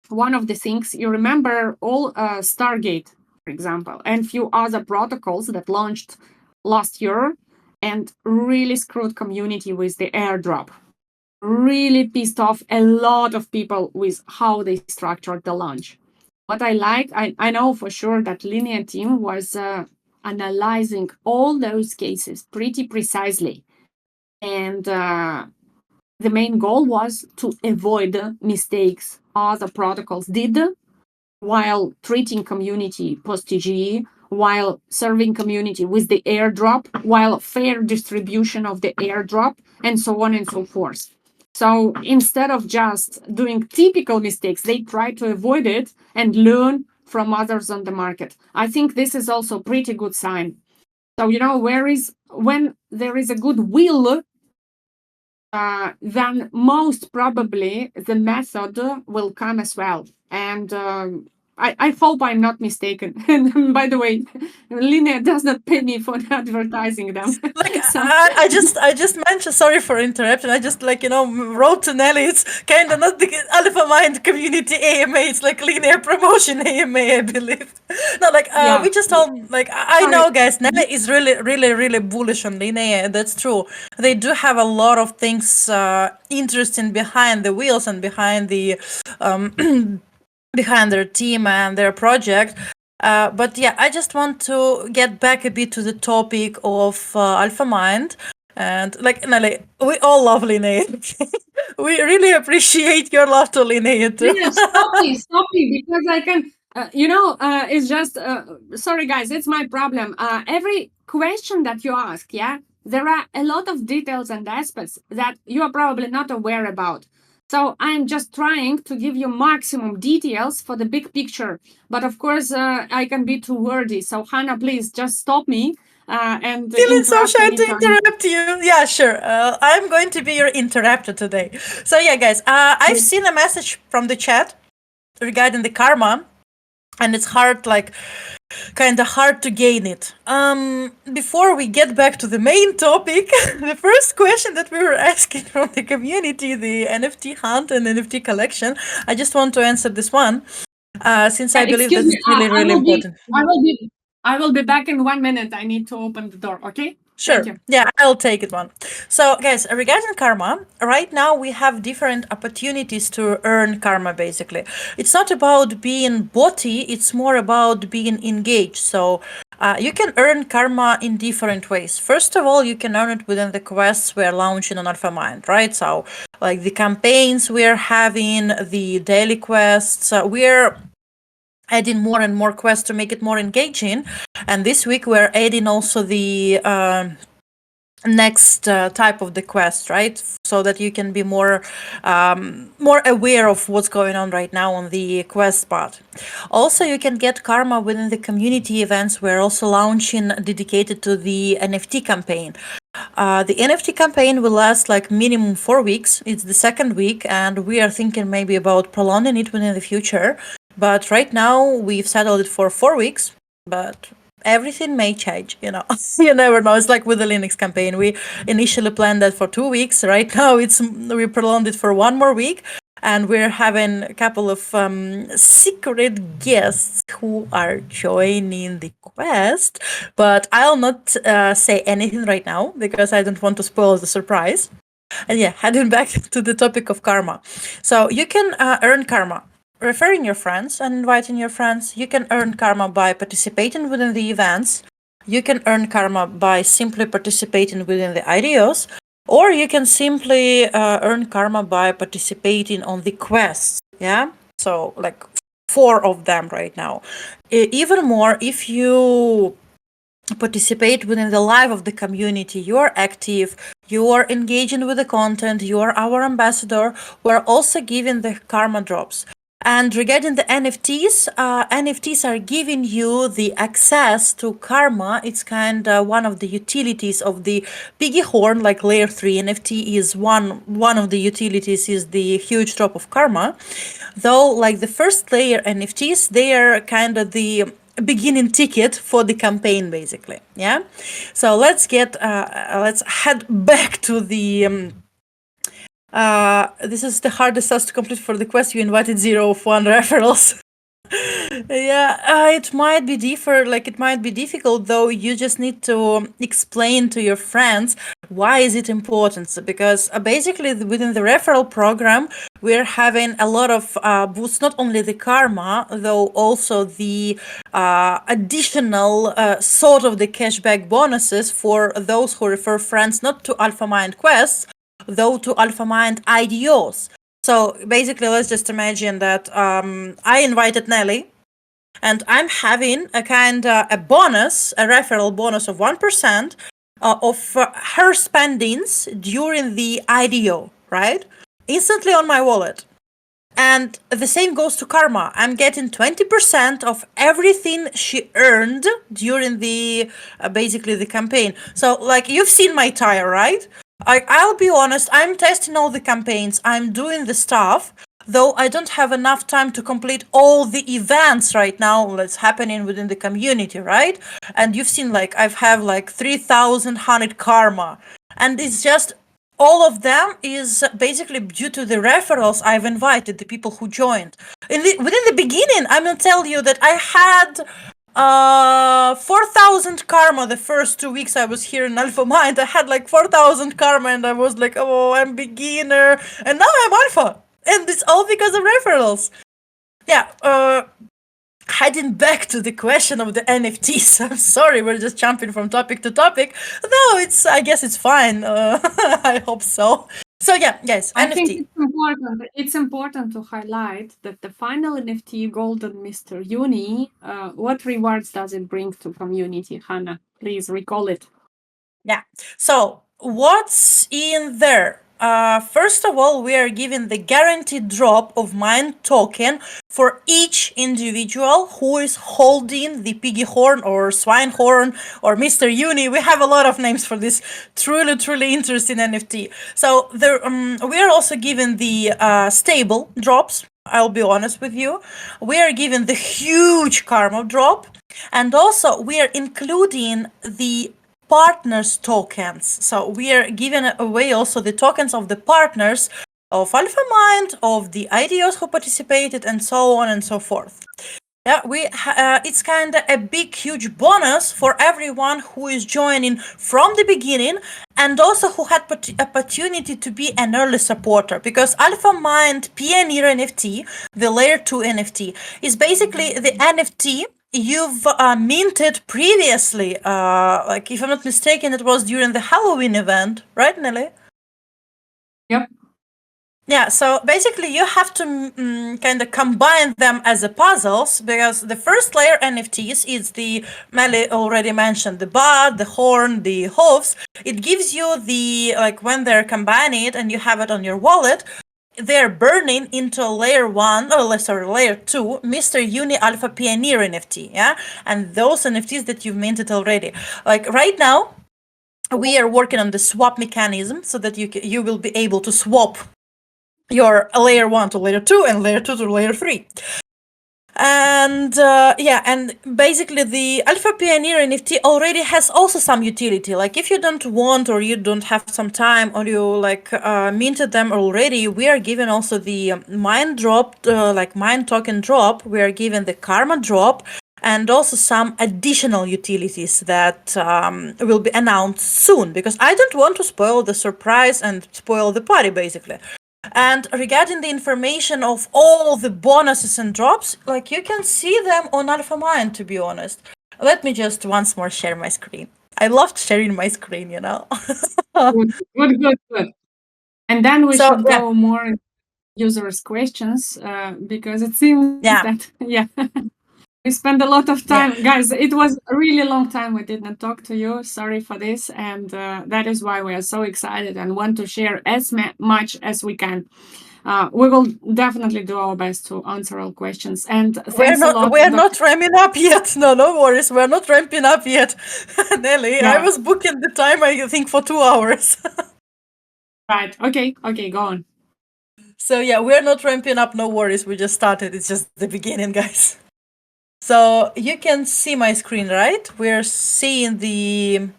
one of the things, you remember all Stargate, for example, and few other protocols that launched last year and really screwed community with the airdrop. Really pissed off a lot of people with how they structured the launch. What I like, I know for sure that Linea team was analyzing all those cases pretty precisely. And the main goal was to avoid mistakes other protocols did while treating community post TGE, while serving community with the airdrop, while fair distribution of the airdrop, and so on and so forth. So instead of just doing typical mistakes, they try to avoid it and learn from others on the market. I think this is also a pretty good sign. So, when there is a good will, then most probably the method will come as well. And I hope I'm not mistaken. And by the way, Linea does not pay me for advertising them. Like So I just mentioned. Sorry for interrupting. I just wrote to Nelly. It's kind of not the AlphaMind Community AMA. It's like Linear Promotion AMA, I believe. No, yeah, we just all I sorry. know, guys. Nelly is really bullish on Linear. That's true. They do have a lot of things interesting behind the wheels and behind the behind their team and their project. But yeah, I just want to get back a bit to the topic of AlphaMind. And Nelly, we all love Linea. We really appreciate your love to Linea too. Linea, stop me, because I can. It's just. Sorry, guys, it's my problem. Every question that you ask, yeah, there are a lot of details and aspects that you are probably not aware about. So I'm just trying to give you maximum details for the big picture. But of course, I can be too wordy. So Hannah, please just stop me and Feeling so interrupt shy to anytime. interrupt you. Yeah, sure. I'm going to be your interrupter today. So yeah, guys, I've seen a message from the chat regarding the karma, and it's kind of hard to gain it. Before we get back to the main topic, the first question that we were asking from the community, the NFT hunt and NFT collection, I just want to answer this one, since I believe Excuse that me. it's really important. I will be back in 1 minute. I need to open the door. Okay. Thank Sure. you. Yeah, I'll take it one. So, guys, regarding karma, right now we have different opportunities to earn karma, basically. It's not about being botty, it's more about being engaged. So, you can earn karma in different ways. First of all, you can earn it within the quests we're launching on AlphaMind, right? So, like the campaigns we're having, the daily quests, we're adding more and more quests to make it more engaging. And this week we're adding also the next type of the quest, right? So that you can be more aware of what's going on right now on the quest part. Also, you can get karma within the community events. We're also launching dedicated to the NFT campaign. The NFT campaign will last like minimum 4 weeks. It's the second week, and we are thinking maybe about prolonging it within the future. But right now, we've settled it for 4 weeks. But everything may change, you never know. It's like with the Linux campaign. We initially planned that for 2 weeks. Right now, we prolonged it for 1 more week. And we're having a couple of secret guests who are joining the quest. But I'll not say anything right now because I don't want to spoil the surprise. And yeah, heading back to the topic of karma. So you can earn karma referring your friends and inviting your friends. You can earn karma by participating within the events. You can earn karma by simply participating within the IDOs. Or you can simply earn karma by participating on the quests. Yeah? So, like 4 of them right now. Even more, if you participate within the life of the community, you are active, you are engaging with the content, you are our ambassador, we're also giving the karma drops. And regarding the NFTs, NFTs are giving you the access to karma. It's kind of one of the utilities of the piggy horn, like layer 3 NFT is one of the utilities is the huge drop of karma. Though like the first layer NFTs, they are kind of the beginning ticket for the campaign, basically. Yeah. So let's head back to the this is the hardest task to complete for the quest. You invited 0 of 1 referrals. Yeah, it might be it might be difficult, though. You just need to explain to your friends why is it important. So, because basically within the referral program, we're having a lot of boosts, not only the karma, though also the additional sort of the cashback bonuses for those who refer friends not to AlphaMind quests, though to AlphaMind IDOs. So basically, let's just imagine that I invited Nelly, and I'm having a a bonus, a referral bonus of 1% of her spendings during the IDO, right? Instantly on my wallet. And the same goes to Karma. I'm getting 20% of everything she earned during the basically the campaign. So, like, you've seen my tire, right? I'll be honest, I'm testing all the campaigns, I'm doing the stuff, though I don't have enough time to complete all the events right now that's happening within the community, right? And you've seen, like, I've have like 3,100 karma, and it's just all of them is basically due to the referrals I've invited, the people who joined. Within the beginning, I'm gonna tell you that I had 4,000 karma the first 2 weeks I was here in AlphaMind. I had like 4,000 karma, and I was like, oh, I'm beginner, and now I'm alpha, and it's all because of referrals. Yeah. Heading back to the question of the NFTs. I'm sorry, we're just jumping from topic to topic. Though I guess it's fine. I hope so. So yeah, guys, I NFT. think it's important. It's important to highlight that the final NFT Golden Mr.Uni, what rewards does it bring to community, Hannah? Please recall it. Yeah. So what's in there? First of all, we are giving the guaranteed drop of mine token for each individual who is holding the piggy horn or swine horn or Mr.Uni. We have a lot of names for this truly interesting NFT. So there, we are also giving the stable drops. I'll be honest with you. We are giving the huge karma drop, and also we are including the partners tokens. So we are giving away also the tokens of the partners of AlphaMind, of the IDOs who participated, and so on and so forth. Yeah, it's kind of a big, huge bonus for everyone who is joining from the beginning, and also who had opportunity to be an early supporter, because AlphaMind Pioneer NFT, the layer 2 NFT, is basically the NFT you've minted previously. Like, if I'm not mistaken, it was during the Halloween event, right, Nelly? Yep. Yeah, so basically you have to kind of combine them as a puzzles, because the first layer NFTs is the, Melly already mentioned, the bud, the horn, the hooves. It gives you the, like, when they're combining it and you have it on your wallet, they're burning into layer 1, or sorry, layer 2, Mr.Uni Alpha Pioneer NFT, yeah? And those NFTs that you've minted already. Like, right now, we are working on the swap mechanism so that you will be able to swap your layer 1 to layer 2 and layer 2 to layer 3. And yeah, and basically the Alpha Pioneer NFT already has also some utility. Like, if you don't want, or you don't have some time, or you like minted them already, we are given also the mine drop, like mine token drop. We are given the karma drop, and also some additional utilities that will be announced soon, because I don't want to spoil the surprise and spoil the party, basically. And regarding the information of all the bonuses and drops, like, you can see them on AlphaMind, to be honest. Let me just once more share my screen. I loved sharing my screen, you know. Good. And then we should go more users' questions, because it seems that, we spent a lot of time. Guys, it was a really long time we didn't talk to you. Sorry for this. And that is why we are so excited and want to share as much as we can. We will definitely do our best to answer all questions. And thanks a lot. We're not ramping up yet. No worries. We're not ramping up yet. Nelly, I was booking the time, I think, for 2 hours. Right. Okay, go on. So yeah, we're not ramping up. No worries. We just started. It's just the beginning, guys. So you can see my screen, right? We're seeing the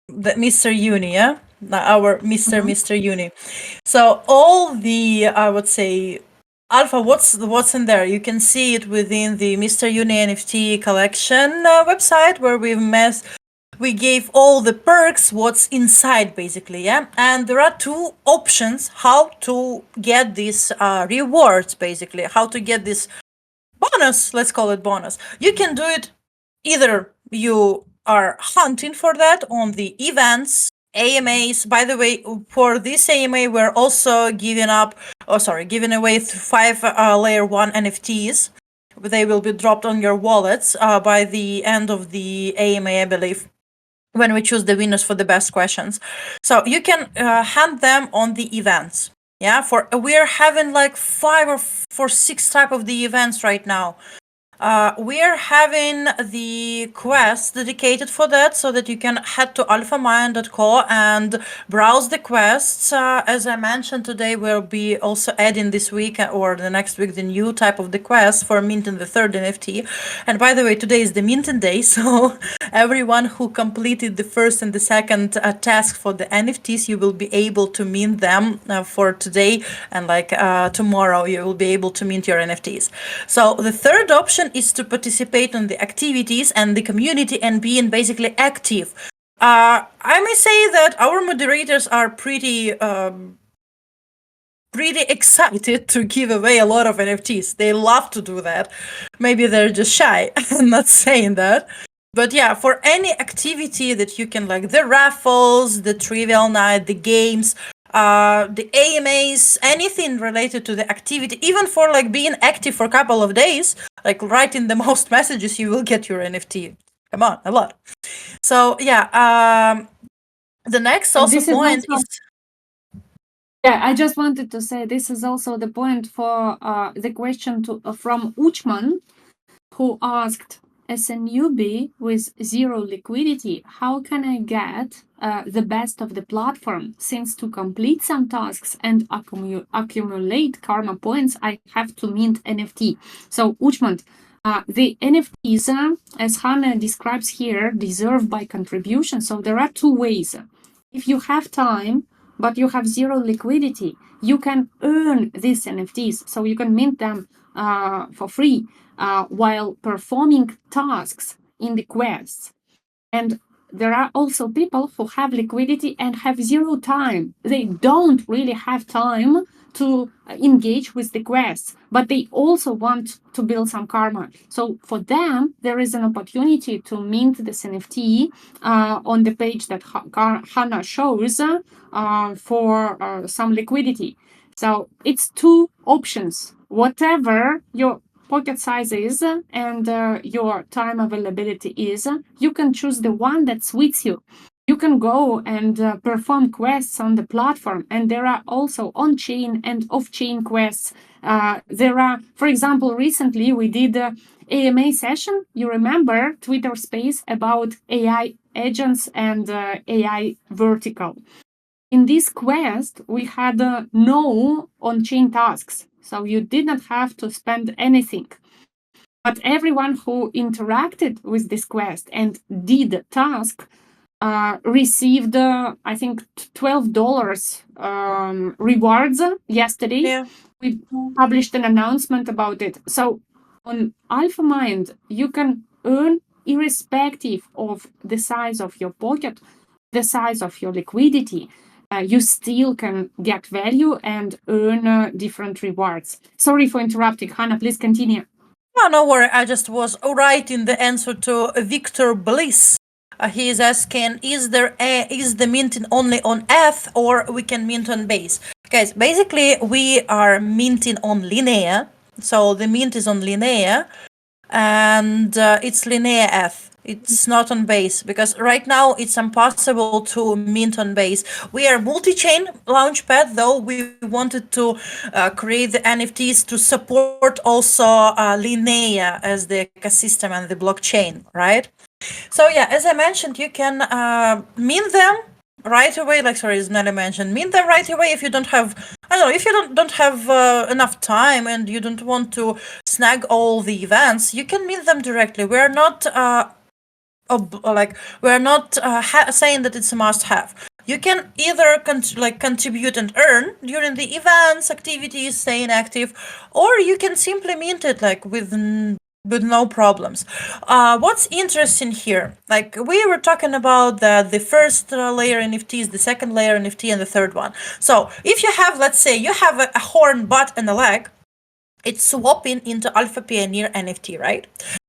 Mr.Uni, yeah? Our Mr. Uni. So all the, I would say, Alpha, what's in there? You can see it within the Mr.Uni NFT collection website, where we gave all the perks, what's inside, basically, yeah? And there are 2 options how to get these rewards, basically, how to get this bonus, let's call it bonus. You can do it either you are hunting for that on the events AMAs. By the way, for this AMA, we're also giving away 5 layer 1 NFTs. They will be dropped on your wallets by the end of the AMA, I believe, when we choose the winners for the best questions. So you can hand them on the events. Yeah, we're having like 5 or 6 type of the events right now. We're having the quest dedicated for that, so that you can head to alphamind.co and browse the quests. As I mentioned today, we'll be also adding this week or the next week the new type of the quest for minting the third NFT. And by the way, today is the minting day, so everyone who completed the first and the second task for the NFTs, you will be able to mint them for today, and like tomorrow you will be able to mint your NFTs. So the third option is to participate in the activities and the community and being basically active. I may say that our moderators are pretty excited to give away a lot of NFTs. They love to do that. Maybe they're just shy. I'm not saying that. But yeah, for any activity that you can, like the raffles, the trivial night, the games, the AMAs, anything related to the activity, even for like being active for a couple of days, like writing the most messages, you will get your NFT. Come on, a lot. So yeah, the next also point is. Yeah, I just wanted to say this is also the point for the question from Uchman, who asked, as a newbie with zero liquidity, how can I get the best of the platform? Since to complete some tasks and accumulate karma points, I have to mint NFT. So, Uchman, the NFTs, as Hannah describes here, deserve by contribution. So there are 2 ways. If you have time, but you have zero liquidity, you can earn these NFTs. So you can mint them for free while performing tasks in the quests. And there are also people who have liquidity and have zero time. They don't really have time to engage with the quests, but they also want to build some karma. So for them, there is an opportunity to mint this NFT on the page that Hannah shows for some liquidity. So it's 2 options. Whatever your pocket size is and your time availability is, you can choose the one that suits you. You can go and perform quests on the platform, and there are also on-chain and off-chain quests. There are, for example, recently we did an AMA session, you remember, Twitter space about AI agents and AI vertical. In this quest, we had no on-chain tasks, so you did not have to spend anything. But everyone who interacted with this quest and did the task received, I think, $12 rewards yesterday. Yeah. We published an announcement about it. So on AlphaMind, you can earn irrespective of the size of your pocket, the size of your liquidity. You still can get value and earn different rewards. Sorry for interrupting. Hannah, please continue. No worry. I just was writing the answer to Victor Bliss. He is asking, is the minting only on ETH or we can mint on Base? Guys, basically we are minting on Linea. So the mint is on Linea, and it's Linea ETH. It's not on Base, because right now it's impossible to mint on Base. We are multi-chain Launchpad, though we wanted to create the NFTs to support also Linea as the ecosystem and the blockchain, right? So yeah, as I mentioned, you can mint them right away. Like, sorry, as Nelly mentioned, mint them right away if you don't have, I don't know, if you don't have enough time and you don't want to snag all the events, you can mint them directly. We're not saying that it's a must-have. You can either contribute and earn during the events, activities, staying active, or you can simply mint it with no problems. What's interesting here, like we were talking about the first layer NFTs, the second layer NFT, and the third one. So if you have, let's say you have a horn, butt, and a leg, it's swapping into Alpha Pioneer NFT, right?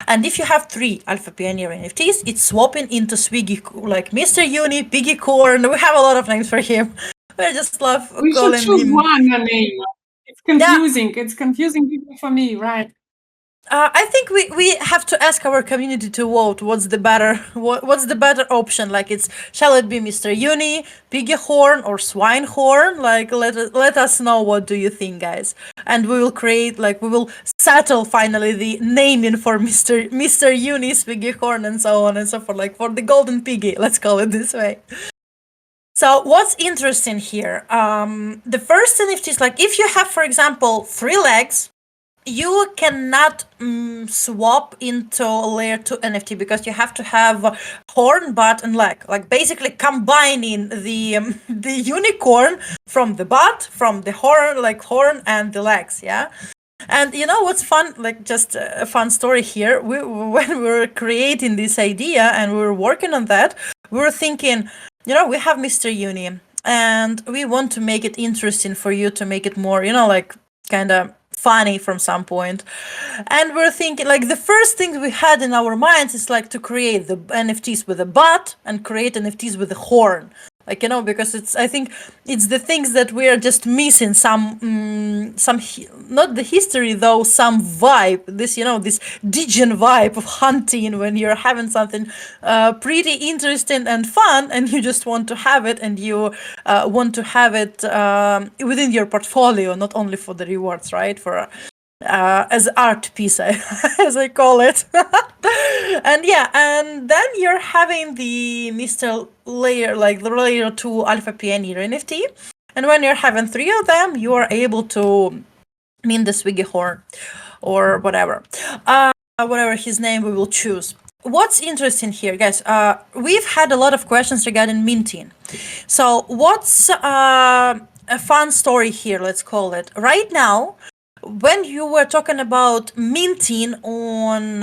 And if you have 3 Alpha Pioneer NFTs, it's swapping into Swiggy, like Mr.Uni, Piggy Corn. We have a lot of names for him. I just love We should calling choose him. one name. It's confusing. It's confusing people for me, right? I think we have to ask our community to vote. What's the better option? Like, shall it be Mr. Uni, Piggy Horn, or Swine Horn? Like, let us know, what do you think, guys? And we will settle finally the naming for Mr. Uni's Piggy Horn and so on and so forth. Like, for the Golden Piggy, let's call it this way. So what's interesting here? The first NFTs, like if you have, for example, 3 legs, you cannot swap into layer 2 NFT because you have to have horn, butt, and leg. Like basically combining the unicorn from the butt, from the horn and the legs. Yeah. And you know what's fun? Like, just a fun story here. When we were creating this idea and we were working on that, we were thinking, we have Mr. Uni, and we want to make it interesting for you, to make it more, like kind of funny from some point. And we're thinking, like, the first thing we had in our minds is like to create the NFTs with a butt and create NFTs with a horn. Like, because I think it's the things that we are just missing, not the history though, some vibe, this digen vibe of hunting, when you're having something pretty interesting and fun, and you just want to have it, and you want to have it within your portfolio, not only for the rewards, right? For as art piece, as I call it. And then you're having the Mr. Layer, like the layer 2 Alpha Pioneer NFT. And when you're having 3 of them, you are able to mint the Swiggy Horn or whatever. Whatever his name we will choose. What's interesting here, guys, we've had a lot of questions regarding minting. So what's a fun story here, let's call it. Right now, when you were talking about minting on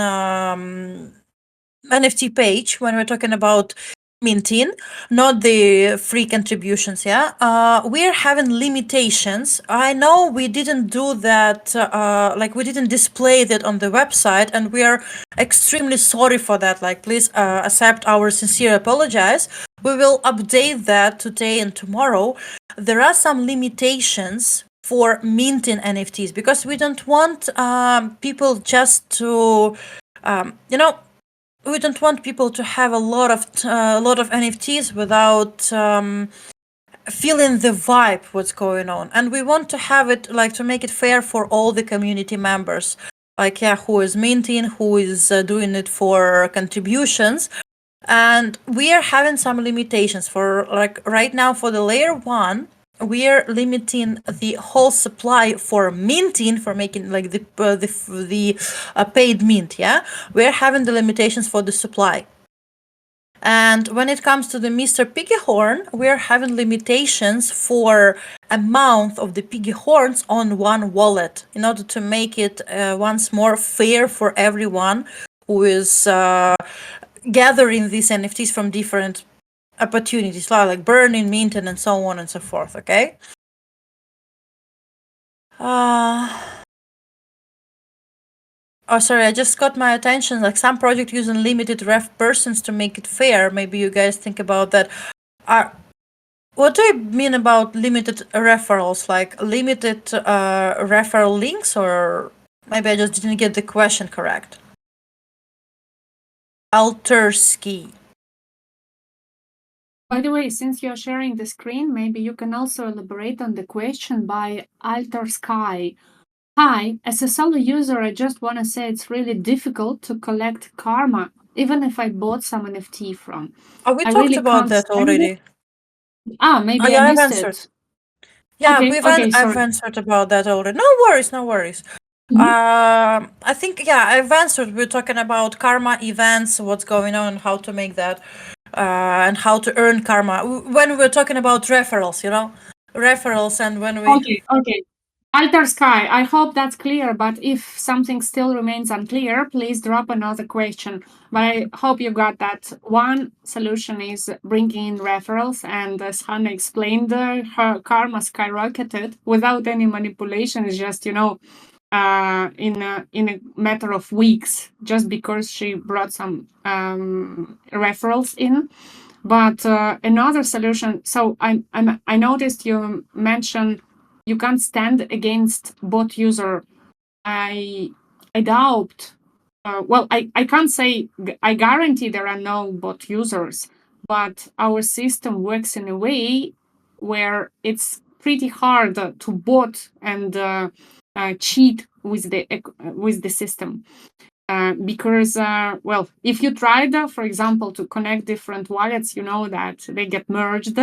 NFT page, when we're talking about minting, not the free contributions, we're having limitations. I know we didn't do that, we didn't display that on the website, and we are extremely sorry for that. Like, please accept our sincere apologies. We will update that today and tomorrow. There are some limitations for minting NFTs because we don't want people just to, we don't want people to have a lot of NFTs without feeling the vibe what's going on, and we want to have it to make it fair for all the community members, who is minting, who is doing it for contributions. And we are having some limitations for right now for the layer 1. We are limiting the whole supply for minting, for making the paid mint. We're having the limitations for the supply. And when it comes to the Mr. Piggy Horn, we're having limitations for amount of the piggy horns on one wallet, in order to make it once more fair for everyone who is gathering these NFTs from different opportunities, like burning, minting, and so on and so forth. Okay. Sorry, I just got my attention. Like, some project using limited ref persons to make it fair. Maybe you guys think about that. What do you mean about limited referrals? Like limited referral links, or maybe I just didn't get the question correct. Alterski. By the way, since you're sharing the screen, maybe you can also elaborate on the question by Alter Sky. Hi, as a solo user, I just want to say it's really difficult to collect karma, even if I bought some NFT from. We I talked really about can't that stand already. it. Maybe yeah, I I've missed answered. it. Yeah, Okay, I've sorry. answered about that already. No worries. I think, I've answered. We're talking about karma events, what's going on, how to make that, and how to earn karma. When we're talking about referrals, referrals, and when we... Okay. Alter Sky, I hope that's clear, but if something still remains unclear, please drop another question. But I hope you got that. One solution is bringing in referrals, and as Hannah explained, her karma skyrocketed without any manipulation. It's just, in a matter of weeks, just because she brought some referrals in. But another solution. So I noticed you mentioned you can't stand against bot user. I doubt. Well, I can't say I guarantee there are no bot users, but our system works in a way where it's pretty hard to bot and cheat with the system. Because, well, if you tried, for example, to connect different wallets, you know that they get merged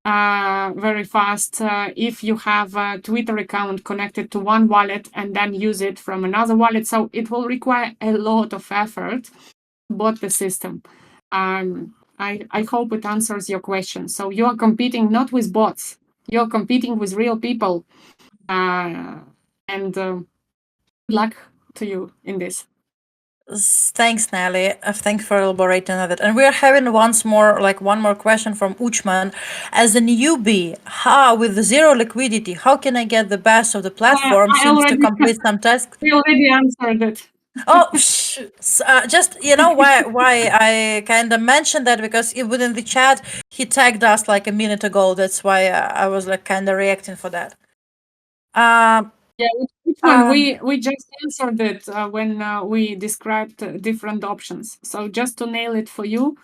very fast. If you have a Twitter account connected to one wallet and then use it from another wallet, so it will require a lot of effort to bot the system. I hope it answers your question. So you are competing not with bots, you're competing with real people. And good luck to you in this. Thanks, Nelly. Thanks for elaborating on that. And we're having one more question from Uchman. As a newbie, how with zero liquidity, how can I get the best of the platform since to complete some tasks? We already answered it. Oh, just you know why I kind of mentioned that because within the chat he tagged us like a minute ago. That's why I was like kind of reacting for that. Yeah, which one? We just answered it when we described different options. So just to nail it for you,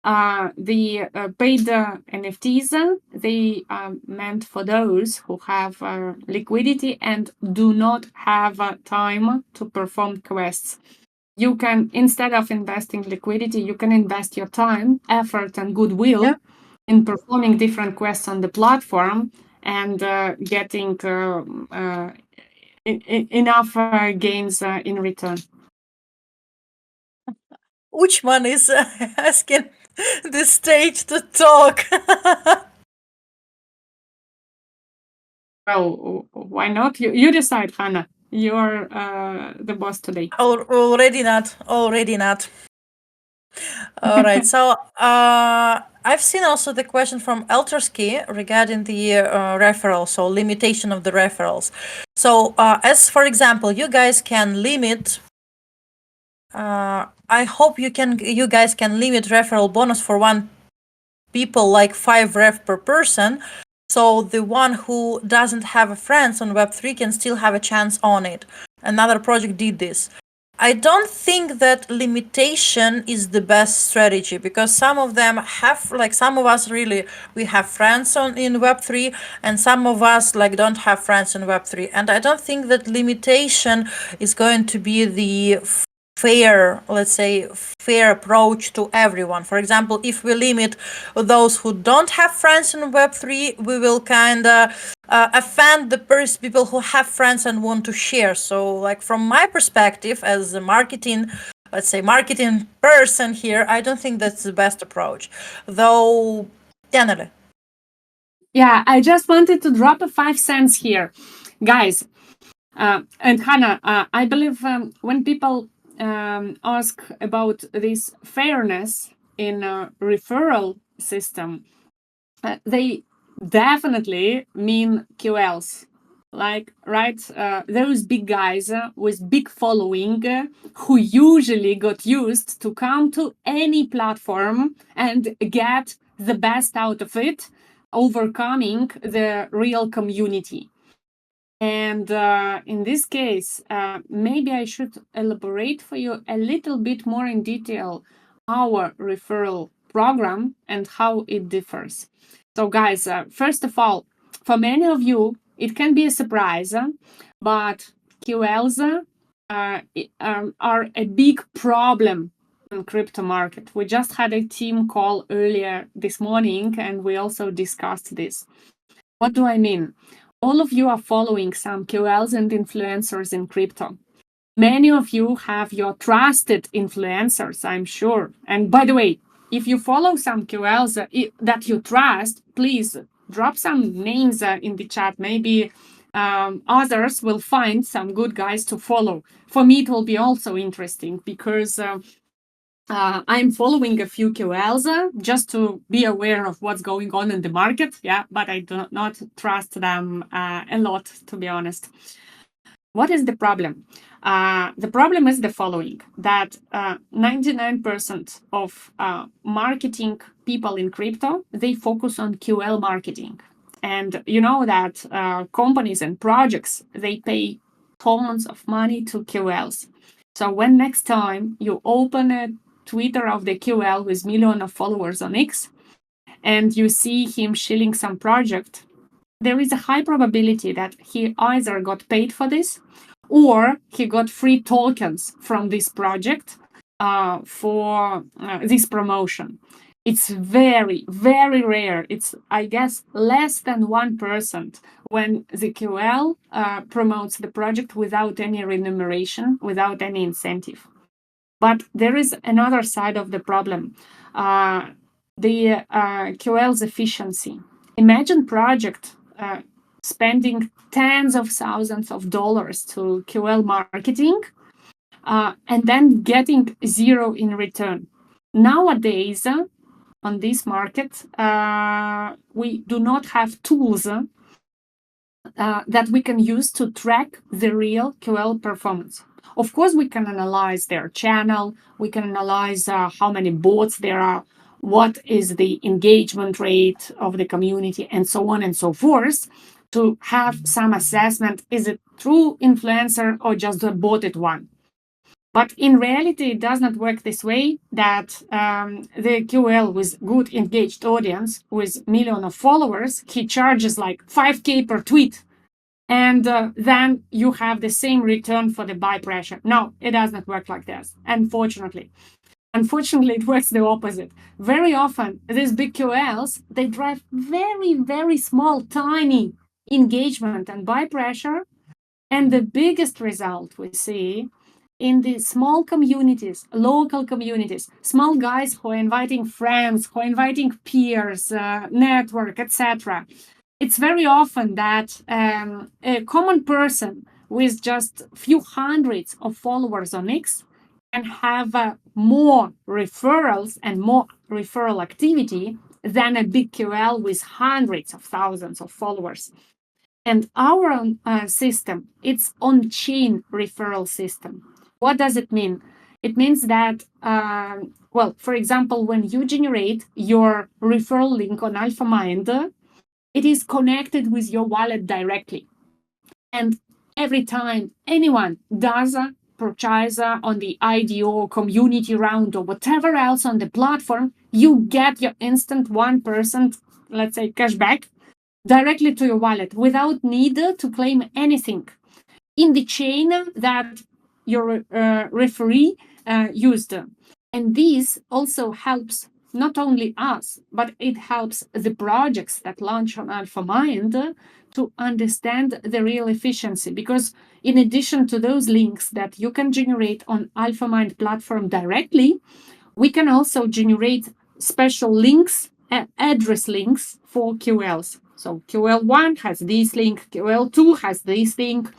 the paid NFTs, they are meant for those who have liquidity and do not have time to perform quests. You can, instead of investing liquidity, you can invest your time, effort, and goodwill in performing different quests on the platform and getting enough gains in return. Which one is asking the stage to talk? Well, why not? You decide, Hannah. You're the boss today. Already not. All right. So I've seen also the question from Eltersky regarding the referral, so limitation of the referrals. So as for example, you guys can limit. I hope you guys can limit referral bonus for one people like 5 ref per person. So the one who doesn't have friends on Web3 can still have a chance on it. Another project did this. I don't think that limitation is the best strategy because some of them have, like some of us really, we have friends in Web3 and some of us like don't have friends in Web3. And I don't think that limitation is going to be the fair, let's say, fair approach to everyone. For example, if we limit those who don't have friends in Web3, we will kind of offend the people who have friends and want to share. So, like from my perspective as a marketing person here, I don't think that's the best approach. Though, Janelle. Yeah, I just wanted to drop a 5 cents here. Guys, and Hannah, I believe when people ask about this fairness in a referral system, they definitely mean QLs. Like, right, those big guys with big following who usually got used to come to any platform and get the best out of it, overcoming the real community. And in this case, maybe I should elaborate for you a little bit more in detail our referral program and how it differs. So, guys, first of all, for many of you, it can be a surprise, but QLs are a big problem in crypto market. We just had a team call earlier this morning, and we also discussed this. What do I mean? All of you are following some QLs and influencers in crypto. Many of you have your trusted influencers, I'm sure. And by the way, if you follow some QLs that you trust, please drop some names in the chat. Maybe others will find some good guys to follow. For me, it will be also interesting because I'm following a few QLs just to be aware of what's going on in the market. Yeah, but I do not trust them a lot, to be honest. What is the problem? The problem is the following, that 99% of marketing people in crypto, they focus on QL marketing. And you know that companies and projects, they pay tons of money to QLs. So when next time you open a Twitter of the QL with million of followers on X, and you see him shilling some project, there is a high probability that he either got paid for this or he got free tokens from this project for this promotion. It's very, very rare. It's, I guess, less than 1% when the QL promotes the project without any remuneration, without any incentive. But there is another side of the problem, the QL's efficiency. Imagine project spending tens of thousands of dollars to QL marketing and then getting zero in return. Nowadays, on this market, we do not have tools that we can use to track the real QL performance. Of course, we can analyze their channel, we can analyze how many bots there are, what is the engagement rate of the community, and so on and so forth, to have some assessment, is it true influencer or just a botted one? But in reality, it does not work this way, that the QL with good engaged audience, with million of followers, he charges like 5K per tweet. And then you have the same return for the buy pressure. No, it does not work like this, unfortunately. Unfortunately, it works the opposite. Very often, these big QLs, they drive very, very small, tiny engagement and buy pressure. And the biggest result we see in the small communities, local communities, small guys who are inviting friends, who are inviting peers, network, etc. It's very often that a common person with just a few hundreds of followers on X can have more referrals and more referral activity than a big QL with hundreds of thousands of followers. And our system, it's on-chain referral system. What does it mean? It means that, well, for example, when you generate your referral link on AlphaMind, it is connected with your wallet directly. And every time anyone does a purchase on the IDO, community round, or whatever else on the platform, you get your instant 1%, let's say, cashback directly to your wallet without need to claim anything in the chain that your referee used. And this also helps not only us, but it helps the projects that launch on AlphaMind to understand the real efficiency. Because in addition to those links that you can generate on AlphaMind platform directly, we can also generate special links, address links for QLs. So QL1 has this link, QL2 has this link,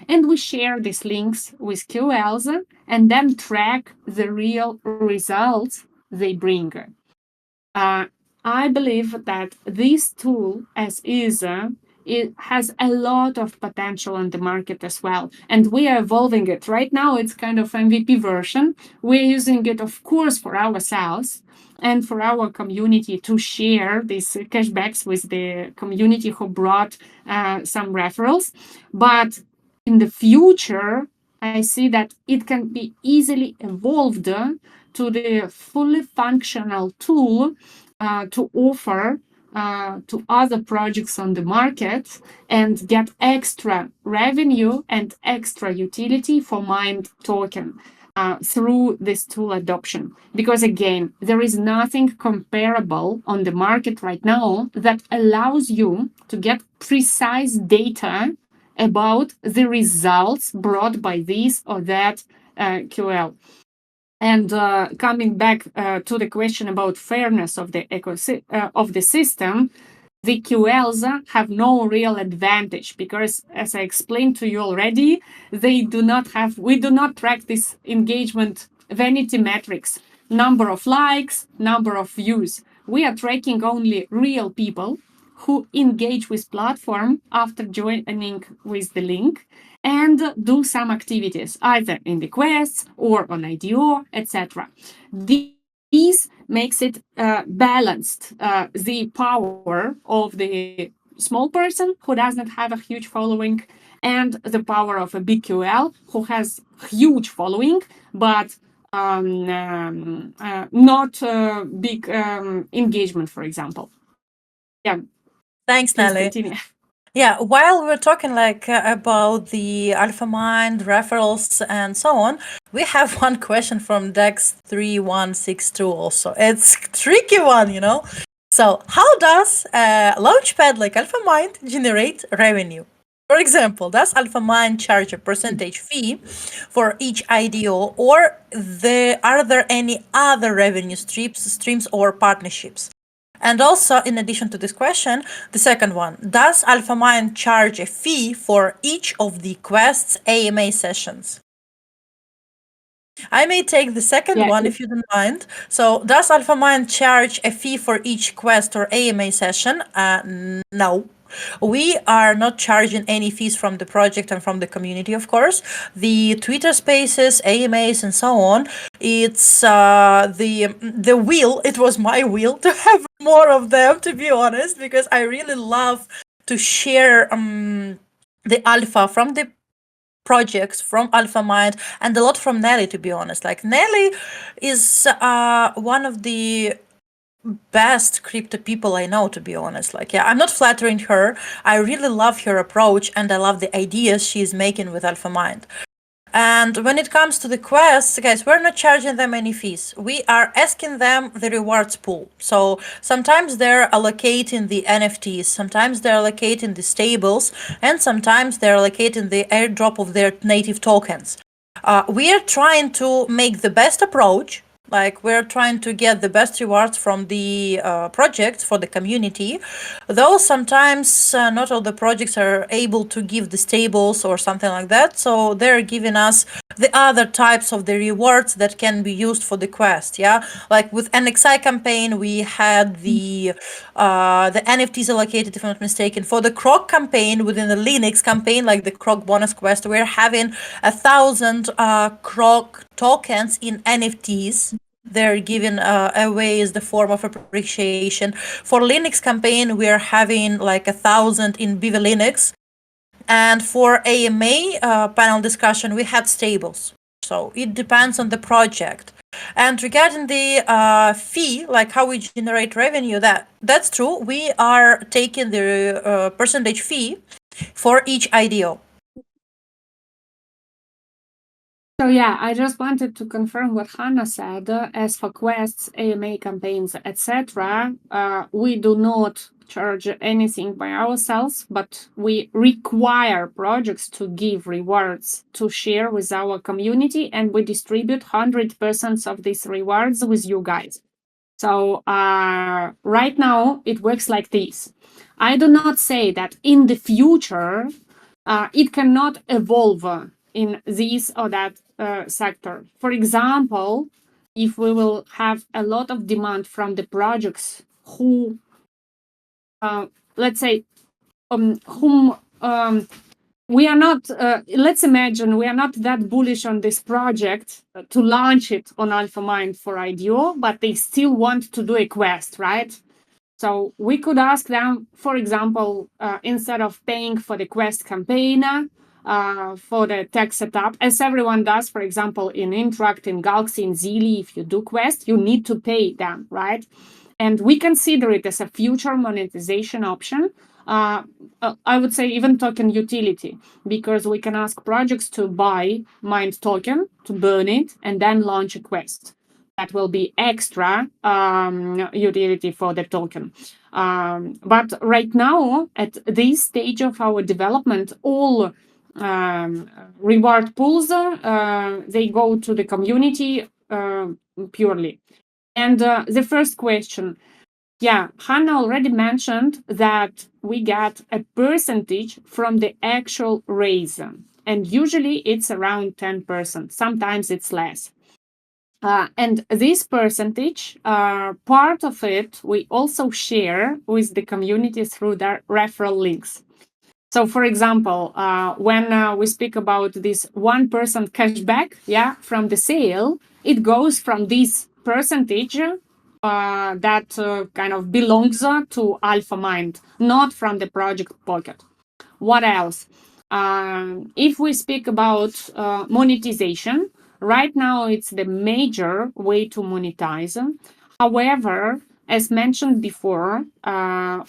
and we share these links with QLs and then track the real results they bring. I believe that this tool, as is, it has a lot of potential in the market as well. And we are evolving it. Right now, it's kind of MVP version. We're using it, of course, for ourselves and for our community to share these cashbacks with the community who brought some referrals. But in the future, I see that it can be easily evolved to the fully functional tool to offer to other projects on the market and get extra revenue and extra utility for Mind token through this tool adoption. Because again, there is nothing comparable on the market right now that allows you to get precise data about the results brought by this or that QL. And coming back to the question about fairness of the of the system, the QLs have no real advantage because, as I explained to you already, we do not track this engagement vanity metrics, number of likes, number of views. We are tracking only real people who engage with platform after joining with the link. and do some activities either in the quests or on IDO, etc. These makes it balanced the power of the small person who doesn't have a huge following and the power of a big QL who has huge following but not big engagement, for example. Yeah. Thanks, Please Nelly. continue. Yeah, while we're talking about the AlphaMind referrals and so on, we have one question from Dex3162 also. It's a tricky one, you know. So, how does Launchpad like AlphaMind generate revenue? For example, does AlphaMind charge a percentage fee for each IDO, or are there any other revenue streams or partnerships? And also, in addition to this question, the second one, does AlphaMind charge a fee for each of the quest's AMA sessions? I may take the second one if you don't mind. So, does AlphaMind charge a fee for each quest or AMA session? No. We are not charging any fees from the project and from the community, of course. The Twitter Spaces, AMAs, and so on. It's the will. It was my will to have more of them, to be honest, because I really love to share the alpha from the projects from AlphaMind and a lot from Nelly, to be honest. Like Nelly is one of the best crypto people I know, to be honest. Like, yeah, I'm not flattering her. I really love her approach and I love the ideas she's making with AlphaMind. And when it comes to the quests, guys, we're not charging them any fees. We are asking them the rewards pool. So sometimes they're allocating the NFTs, sometimes they're allocating the stables, and sometimes they're allocating the airdrop of their native tokens. We are trying to make the best approach. Like, we're trying to get the best rewards from the projects for the community, though sometimes not all the projects are able to give the stables or something like that, so they're giving us the other types of the rewards that can be used for the quest. Yeah, like with NXI campaign, we had the NFTs allocated, if I'm not mistaken. For the Croc campaign, within the Linux campaign, like the Croc bonus quest, we're having 1,000 Croc tokens in NFTs. They're given away as the form of appreciation. For Linux campaign, we are having like 1,000 in Viva Linux. And for AMA panel discussion, we had stables. So it depends on the project. And regarding the fee, like how we generate revenue, that's true. We are taking the percentage fee for each IDO. So yeah, I just wanted to confirm what Hannah said. As for quests, AMA campaigns, etc., we do not charge anything by ourselves, but we require projects to give rewards to share with our community, and we distribute 100% of these rewards with you guys. So right now it works like this. I do not say that in the future it cannot evolve in this or that sector. For example, if we will have a lot of demand from the projects who, let's say, whom we are not, let's imagine we are not that bullish on this project to launch it on AlphaMind for IDO, but they still want to do a quest, right? So we could ask them, for example, instead of paying for the quest campaign, for the tech setup, as everyone does, for example, in Interact, in Galaxy, in Zili, if you do quest, you need to pay them, right? And we consider it as a future monetization option. I would say even token utility, because we can ask projects to buy Mind token, to burn it, and then launch a quest. That will be extra utility for the token. But right now, at this stage of our development, all reward pools, they go to the community purely. And the first question, yeah, Hannah already mentioned that we get a percentage from the actual raise, and usually it's around 10%. Sometimes it's less. And this percentage, part of it, we also share with the community through their referral links. So, for example, when we speak about this 1% cashback, from the sale, it goes from this percentage that kind of belongs to AlphaMind, not from the project pocket. What else? If we speak about monetization, right now it's the major way to monetize. However, as mentioned before,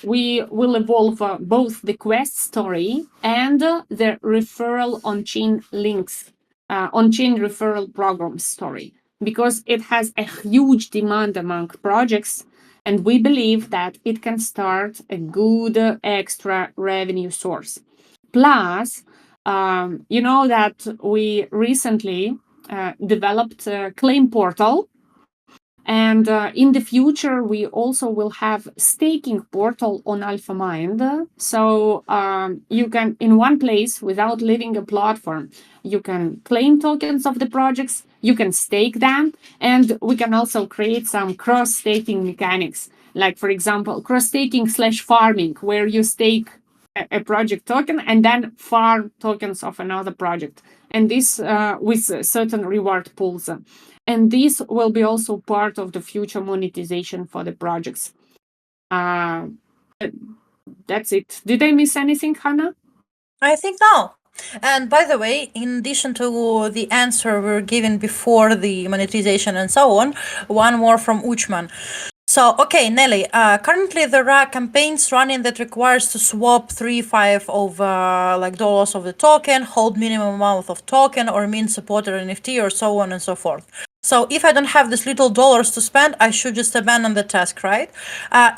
we will evolve both the quest story and the referral on-chain links, on-chain referral program story, because it has a huge demand among projects, and we believe that it can start a good extra revenue source. Plus, you know that we recently developed a claim portal, and in the future, we also will have staking portal on AlphaMind. So you can, in one place, without leaving a platform, you can claim tokens of the projects, you can stake them, and we can also create some cross-staking mechanics. Like, for example, cross-staking / farming, where you stake a project token and then farm tokens of another project. And this with certain reward pools. And this will be also part of the future monetization for the projects. That's it. Did I miss anything, Hannah? I think no. And by the way, in addition to the answer we were given before the monetization and so on, one more from Uchman. So, okay, Nelly, currently there are campaigns running that requires to swap 3-5 of like dollars of the token, hold minimum amount of token, or mint supported NFT, or so on and so forth. So if I don't have this little dollars to spend, I should just abandon the task, right?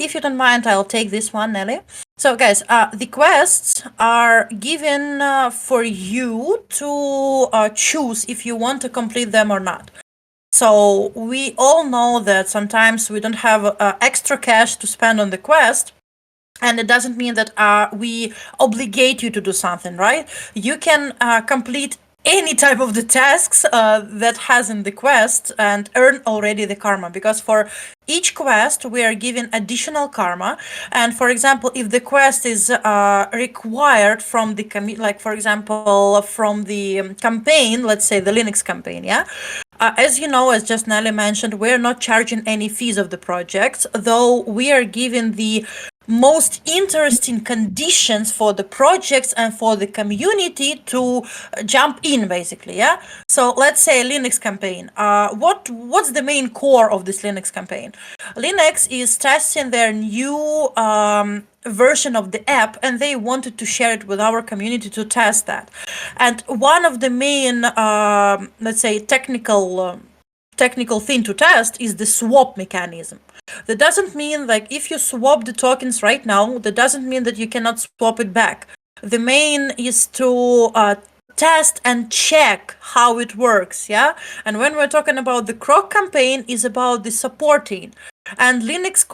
If you don't mind, I'll take this one, Nelly. So, guys, the quests are given for you to choose if you want to complete them or not. So we all know that sometimes we don't have extra cash to spend on the quest. And it doesn't mean that we obligate you to do something, right? You can complete any type of the tasks that has in the quest and earn already the karma, because for each quest we are given additional karma. And for example, if the quest is required from the like for example from the campaign, let's say the Linux campaign, as you know, as just Nelly mentioned, we're not charging any fees of the projects, though we are giving the most interesting conditions for the projects and for the community to jump in, basically. So let's say a Linux campaign. What's the main core of this Linux campaign? Linux is testing their new version of the app, and they wanted to share it with our community to test that. And one of the main let's say technical thing to test is the swap mechanism. That doesn't mean like if you swap the tokens right now, that doesn't mean that you cannot swap it back. The main is to test and check how it works, And when we're talking about the Croc campaign, is about the supporting. And Linux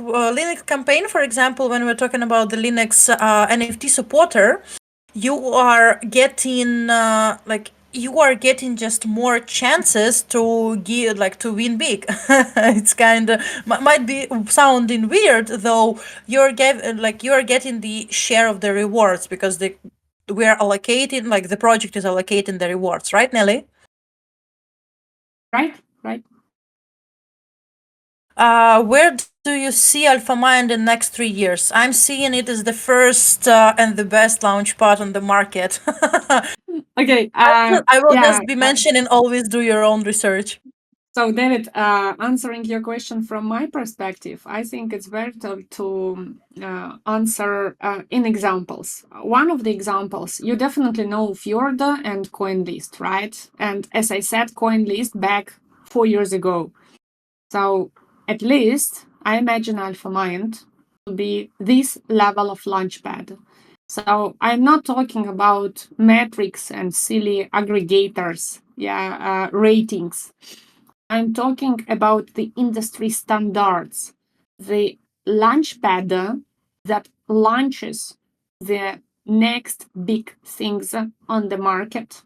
campaign, for example, when we're talking about the Linux NFT supporter, you are getting just more chances to give to win big. It's kind of might be sounding weird, though you're getting the share of the rewards because we are allocating, like the project is allocating the rewards, right, Nelly? Right. Where do you see AlphaMind in the next 3 years? I'm seeing it as the first and the best Launchpad on the market. Okay. I will just be mentioning always do your own research. So, David, answering your question from my perspective, I think it's better to answer in examples. One of the examples, you definitely know Fjord and CoinList, right? And as I said, CoinList back 4 years ago. So, at least I imagine AlphaMind will be this level of Launchpad. So I'm not talking about metrics and silly aggregators, ratings. I'm talking about the industry standards, the Launchpad that launches the next big things on the market,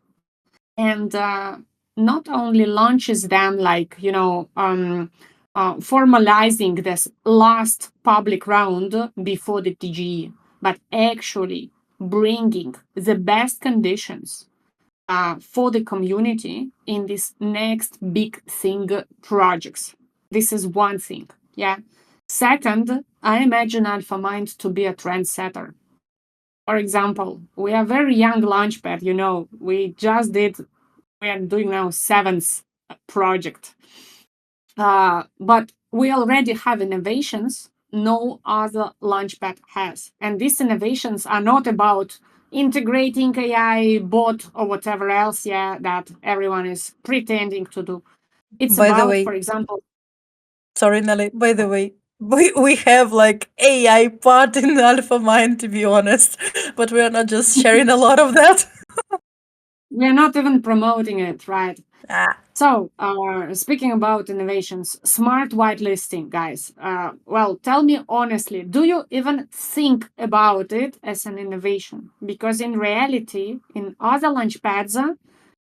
and not only launches them like formalizing this last public round before the TGE, but actually bringing the best conditions for the community in this next big thing projects. This is one thing. Yeah. Second, I imagine AlphaMind to be a trendsetter. For example, we are very young Launchpad, we just did, we are doing now seventh project. But we already have innovations no other Launchpad has. And these innovations are not about integrating AI, bot, or whatever else, that everyone is pretending to do. It's By the about, for way, example, sorry, Nelly. By the way, we have like AI part in Alpha Mind, to be honest, but we are not just sharing a lot of that. we're not even promoting it, right? Ah, So, speaking about innovations, smart whitelisting, guys. Well, tell me honestly, do you even think about it as an innovation? Because in reality, in other launchpads,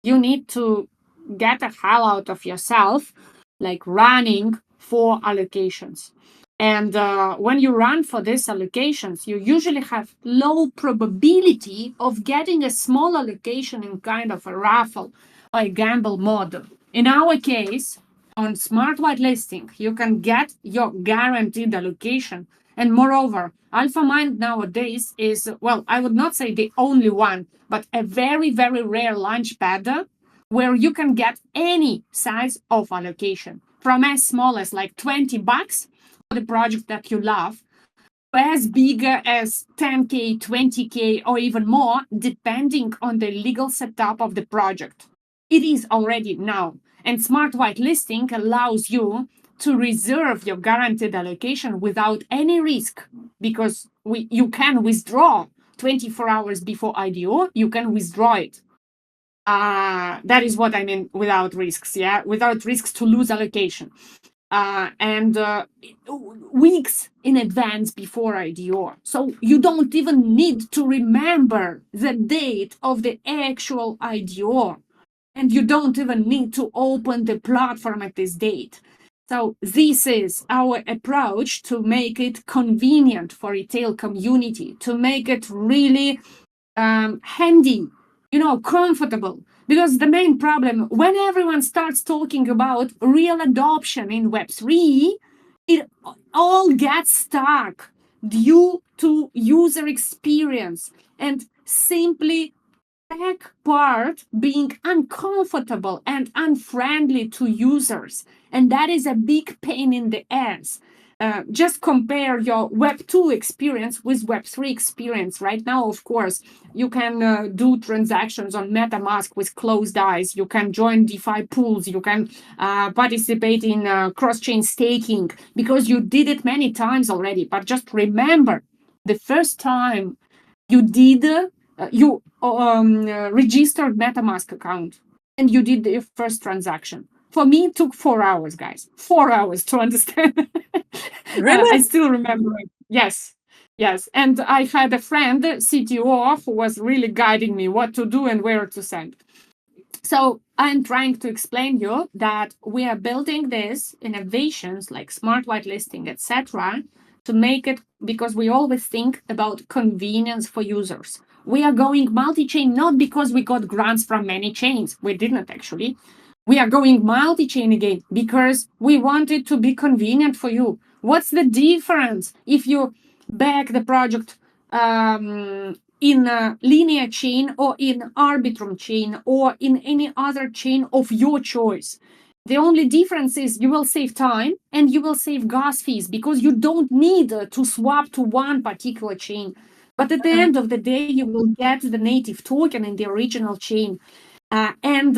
you need to get the hell out of yourself, like running for allocations. And when you run for these allocations, you usually have low probability of getting a small allocation in kind of a raffle or a gamble model. In our case, on smart whitelisting, you can get your guaranteed allocation. And moreover, AlphaMind nowadays is, well, I would not say the only one, but a very, very rare launchpad where you can get any size of allocation from as small as like $20 for the project that you love, as big as 10K, 20K, or even more, depending on the legal setup of the project. It is already now. And smart whitelisting allows you to reserve your guaranteed allocation without any risk because you can withdraw 24 hours before IDO, you can withdraw it. That is what I mean without risks, without risks to lose allocation. And weeks in advance before IDO. So you don't even need to remember the date of the actual IDO. And you don't even need to open the platform at this date. So this is our approach to make it convenient for retail community, to make it really handy, comfortable. Because the main problem, when everyone starts talking about real adoption in Web3, it all gets stuck due to user experience and simply tech part being uncomfortable and unfriendly to users. And that is a big pain in the ass. Just compare your Web 2 experience with Web 3 experience. Right now, of course, you can do transactions on MetaMask with closed eyes. You can join DeFi pools. You can participate in cross chain staking because you did it many times already. But just remember the first time you did you registered MetaMask account and you did the first transaction. For me, it took 4 hours, guys. 4 hours to understand. I really? still remember it. Yes. Yes. And I had a friend, CTO, who was really guiding me what to do and where to send. So I'm trying to explain you that we are building these innovations like smart whitelisting, etc., to make it because we always think about convenience for users. We are going multi-chain not because we got grants from many chains. We didn't actually. We are going multi-chain again because we want it to be convenient for you. What's the difference if you back the project in a Linea chain or in Arbitrum chain or in any other chain of your choice? The only difference is you will save time and you will save gas fees because you don't need to swap to one particular chain. But at the Mhm. end of the day, you will get the native token in the original chain. And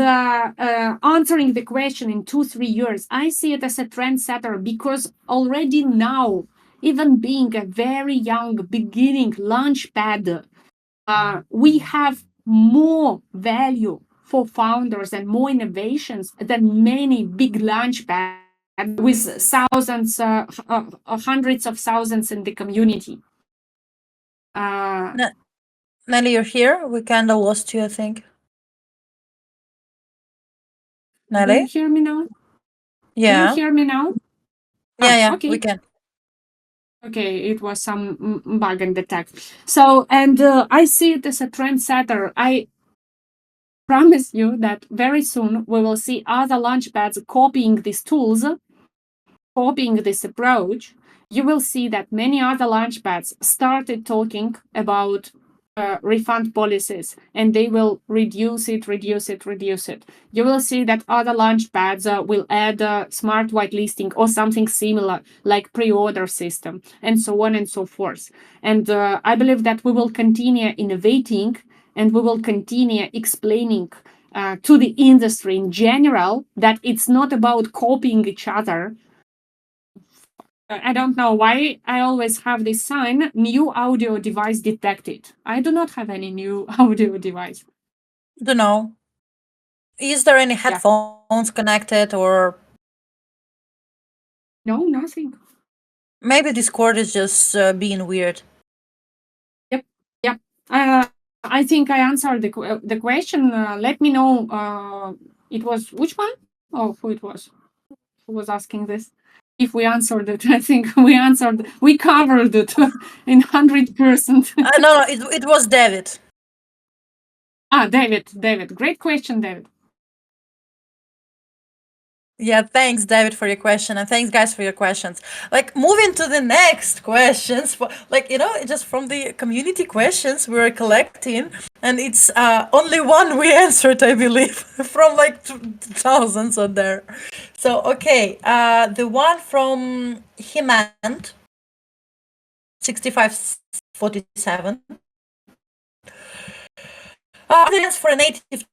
answering the question in 2-3 years, I see it as a trendsetter because already now, even being a very young beginning launchpad, we have more value for founders and more innovations than many big launchpads with thousands, hundreds of thousands in the community. Uh, Ne- Nelly, you're here? We kind of lost you, I think. do you Nelly? hear me now? Do you Yeah. hear me now? Yeah, yeah, we Okay. can. Okay, it was some bug in the text. So, and I see it as a trendsetter. I promise you that very soon we will see other launchpads copying these tools, copying this approach. You will see that many other launchpads started talking about refund policies, and they will reduce it, reduce it, reduce it. You will see that other launchpads will add smart whitelisting or something similar, like pre-order system, and so on and so forth. And I believe that we will continue innovating, and we will continue explaining to the industry in general that it's not about copying each other. I don't know why I always have this sign, new audio device detected. I do not have any new audio device. Don't know. Is there any Yeah. headphones connected, or No, nothing. maybe Discord is just being weird? Yep. Yep. I think I answered the question. Let me know. It was which one? Oh, who it was? Who was asking this? If we answered it, I think we answered. We covered it in 100%. No, it was David. David. David. Great question, David. Yeah, thanks, David, for your question, and thanks, guys, for your questions. Like, moving to the next questions, just from the community questions we were collecting, and it's only one we answered, I believe, from like thousands on there. So, okay, the one from Himand, 6547. For a native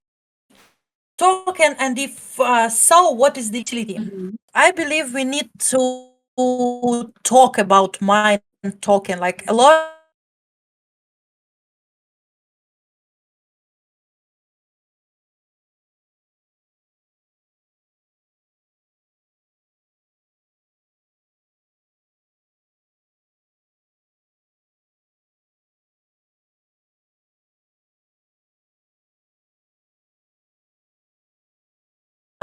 token, and if so, what is the utility? Mhm. I believe we need to talk about mine token. Like, a lot of people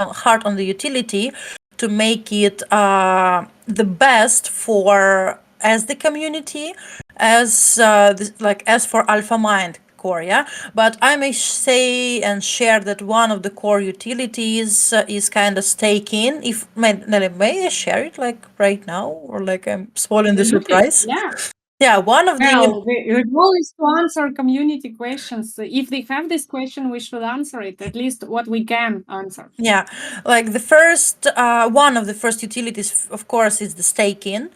know about hard on the utility to make it the best for as the community, as for AlphaMind core, yeah. But I may say and share that one of the core utilities is kind of staking. If may I share it like right now, or like I'm spoiling the Absolutely. surprise? Yeah. Yeah, one of the Well, the goal is to answer community questions. If they have this question, we should answer it, at least what we can answer. Yeah, like the first one of the first utilities, of course, is the staking.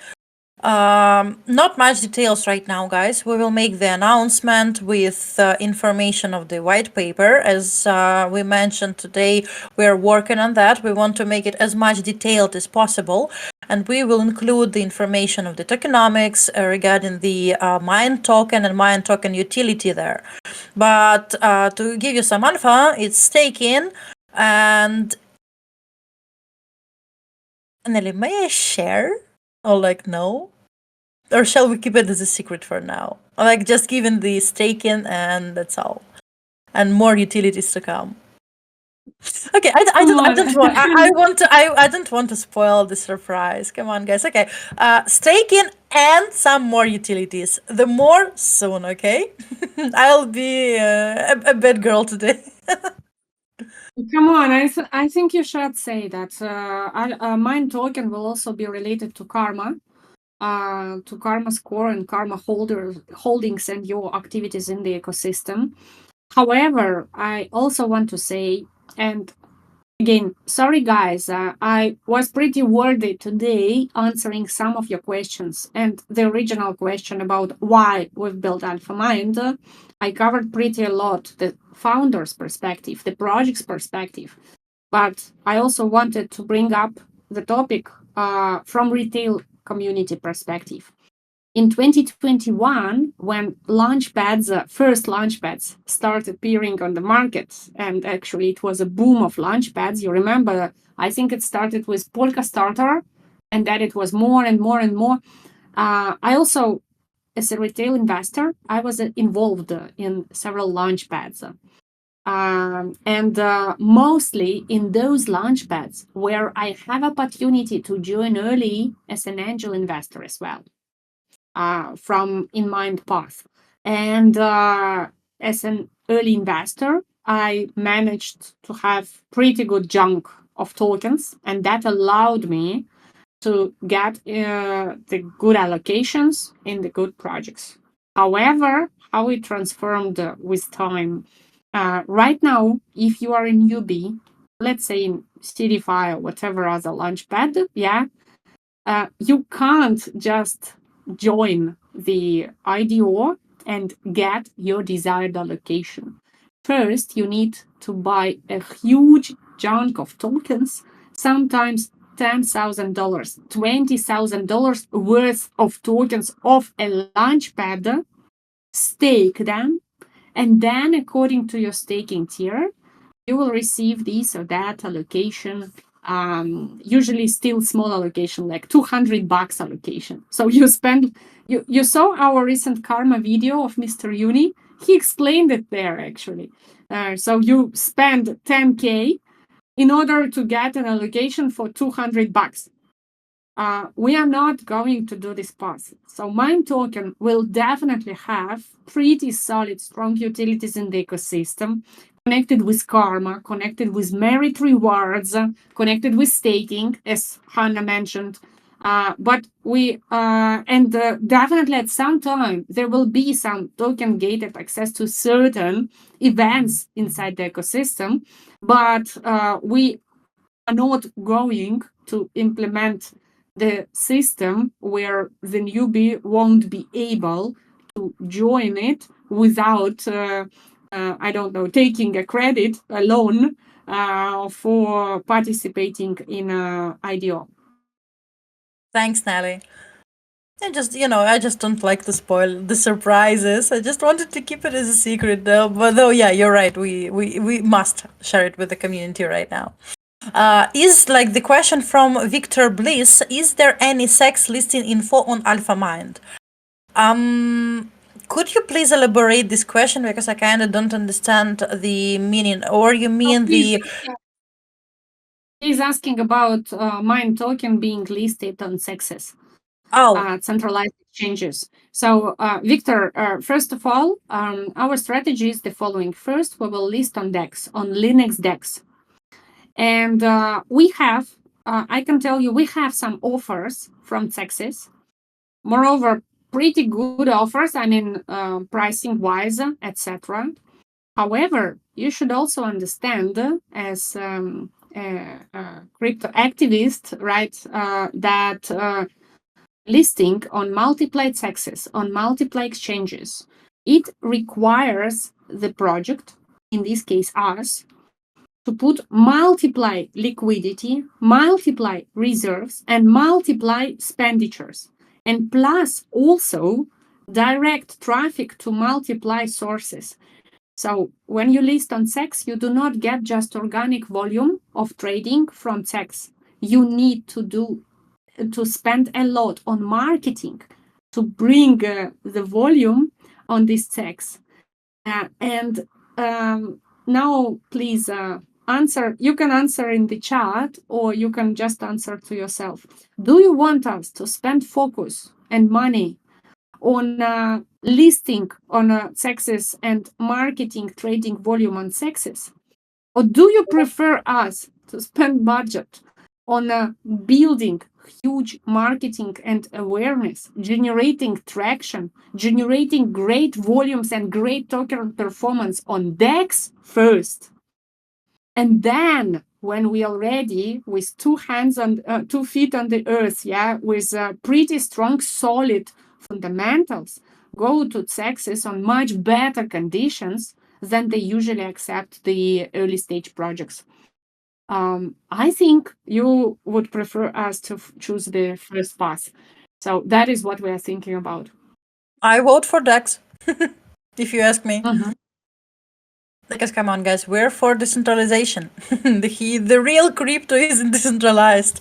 Not much details right now, guys. We will make the announcement with information of the white paper. As we mentioned today, we are working on that. We want to make it as much detailed as possible. And we will include the information of the tokenomics regarding the mine token and mine token utility there. But to give you some info, it's staking. And Nelly, may I share? Or like, no? Or shall we keep it as a secret for now? Like, just given the staking, and that's all. And more utilities to come. Okay, I don't want I don't want to spoil the surprise. Come on, guys. Okay, staking and some more utilities. The more soon. Okay, I'll be a bad girl today. Come on, I think you should say that mine token will also be related to Karma, to Karma score and Karma holdings and your activities in the ecosystem. However, I also want to say, and again, sorry guys, I was pretty wordy today answering some of your questions. And the original question about why we've built AlphaMind, I covered pretty a lot the founder's perspective, the project's perspective. But I also wanted to bring up the topic from retail community perspective. In 2021, when first launchpads started appearing on the market, and actually it was a boom of launchpads. You remember, I think it started with Polka Starter, and then it was more and more and more. I also, as a retail investor, I was involved in several launchpads. And mostly in those launchpads where I have opportunity to join early as an angel investor as well. from in-mind path. And as an early investor, I managed to have pretty good chunk of tokens, and that allowed me to get the good allocations in the good projects. However, how it transformed with time. Right now, if you are a newbie, let's say in CDFI or whatever other launchpad, you can't just join the IDO and get your desired allocation. First, you need to buy a huge chunk of tokens, sometimes $10,000, $20,000 worth of tokens of a launchpad, stake them, and then according to your staking tier, you will receive this or that allocation, usually still small allocation, like $200 allocation. So you saw our recent karma video of Mr.Uni. He explained it there actually. So you spend 10K in order to get an allocation for $200. We are not going to do this path. So Mind Token will definitely have pretty solid, strong utilities in the ecosystem, connected with karma, connected with merit rewards, connected with staking, as Hannah mentioned. But definitely at some time, there will be some token gated access to certain events inside the ecosystem. But we are not going to implement the system where the newbie won't be able to join it without, I don't know, taking a credit, a loan for participating in IDO. Thanks, Nelly. I just don't like to spoil the surprises. I just wanted to keep it as a secret, though. But yeah, you're right. We must share it with the community right now. Is like the question from Victor Bliss, is there any sex listing info on AlphaMind? Could you please elaborate this question, because I kind of don't understand the meaning, or you mean the... He's asking about Mind Token being listed on sexes, centralized exchanges. So, Victor, first of all, our strategy is the following. First, we will list on DEX, on Linux DEX. And we have, I can tell you, we have some offers from sexes. Moreover, pretty good offers, I mean, pricing wise, etc. However, you should also understand as a crypto activist, right, that listing on multiple sexes, on multiple exchanges, it requires the project, in this case us, to put multiply liquidity, multiply reserves, and multiply expenditures, and plus also direct traffic to multiply sources. So when you list on SEX, you do not get just organic volume of trading from SEX. You need to spend a lot on marketing to bring the volume on this SEX. Now, please answer. You can answer in the chat, or you can just answer to yourself. Do you want us to spend focus and money on listing on sexes and marketing trading volume on sexes? Or do you prefer us to spend budget on building huge marketing and awareness, generating traction, generating great volumes and great token performance on DEX first? And then when we are ready with 2 feet on the earth, with pretty strong, solid fundamentals, go to sexes on much better conditions than they usually accept the early stage projects. I think you would prefer us to choose the first path. So that is what we are thinking about. I vote for DEX, if you ask me. Because come on, guys, we're for decentralization. The real crypto isn't decentralized.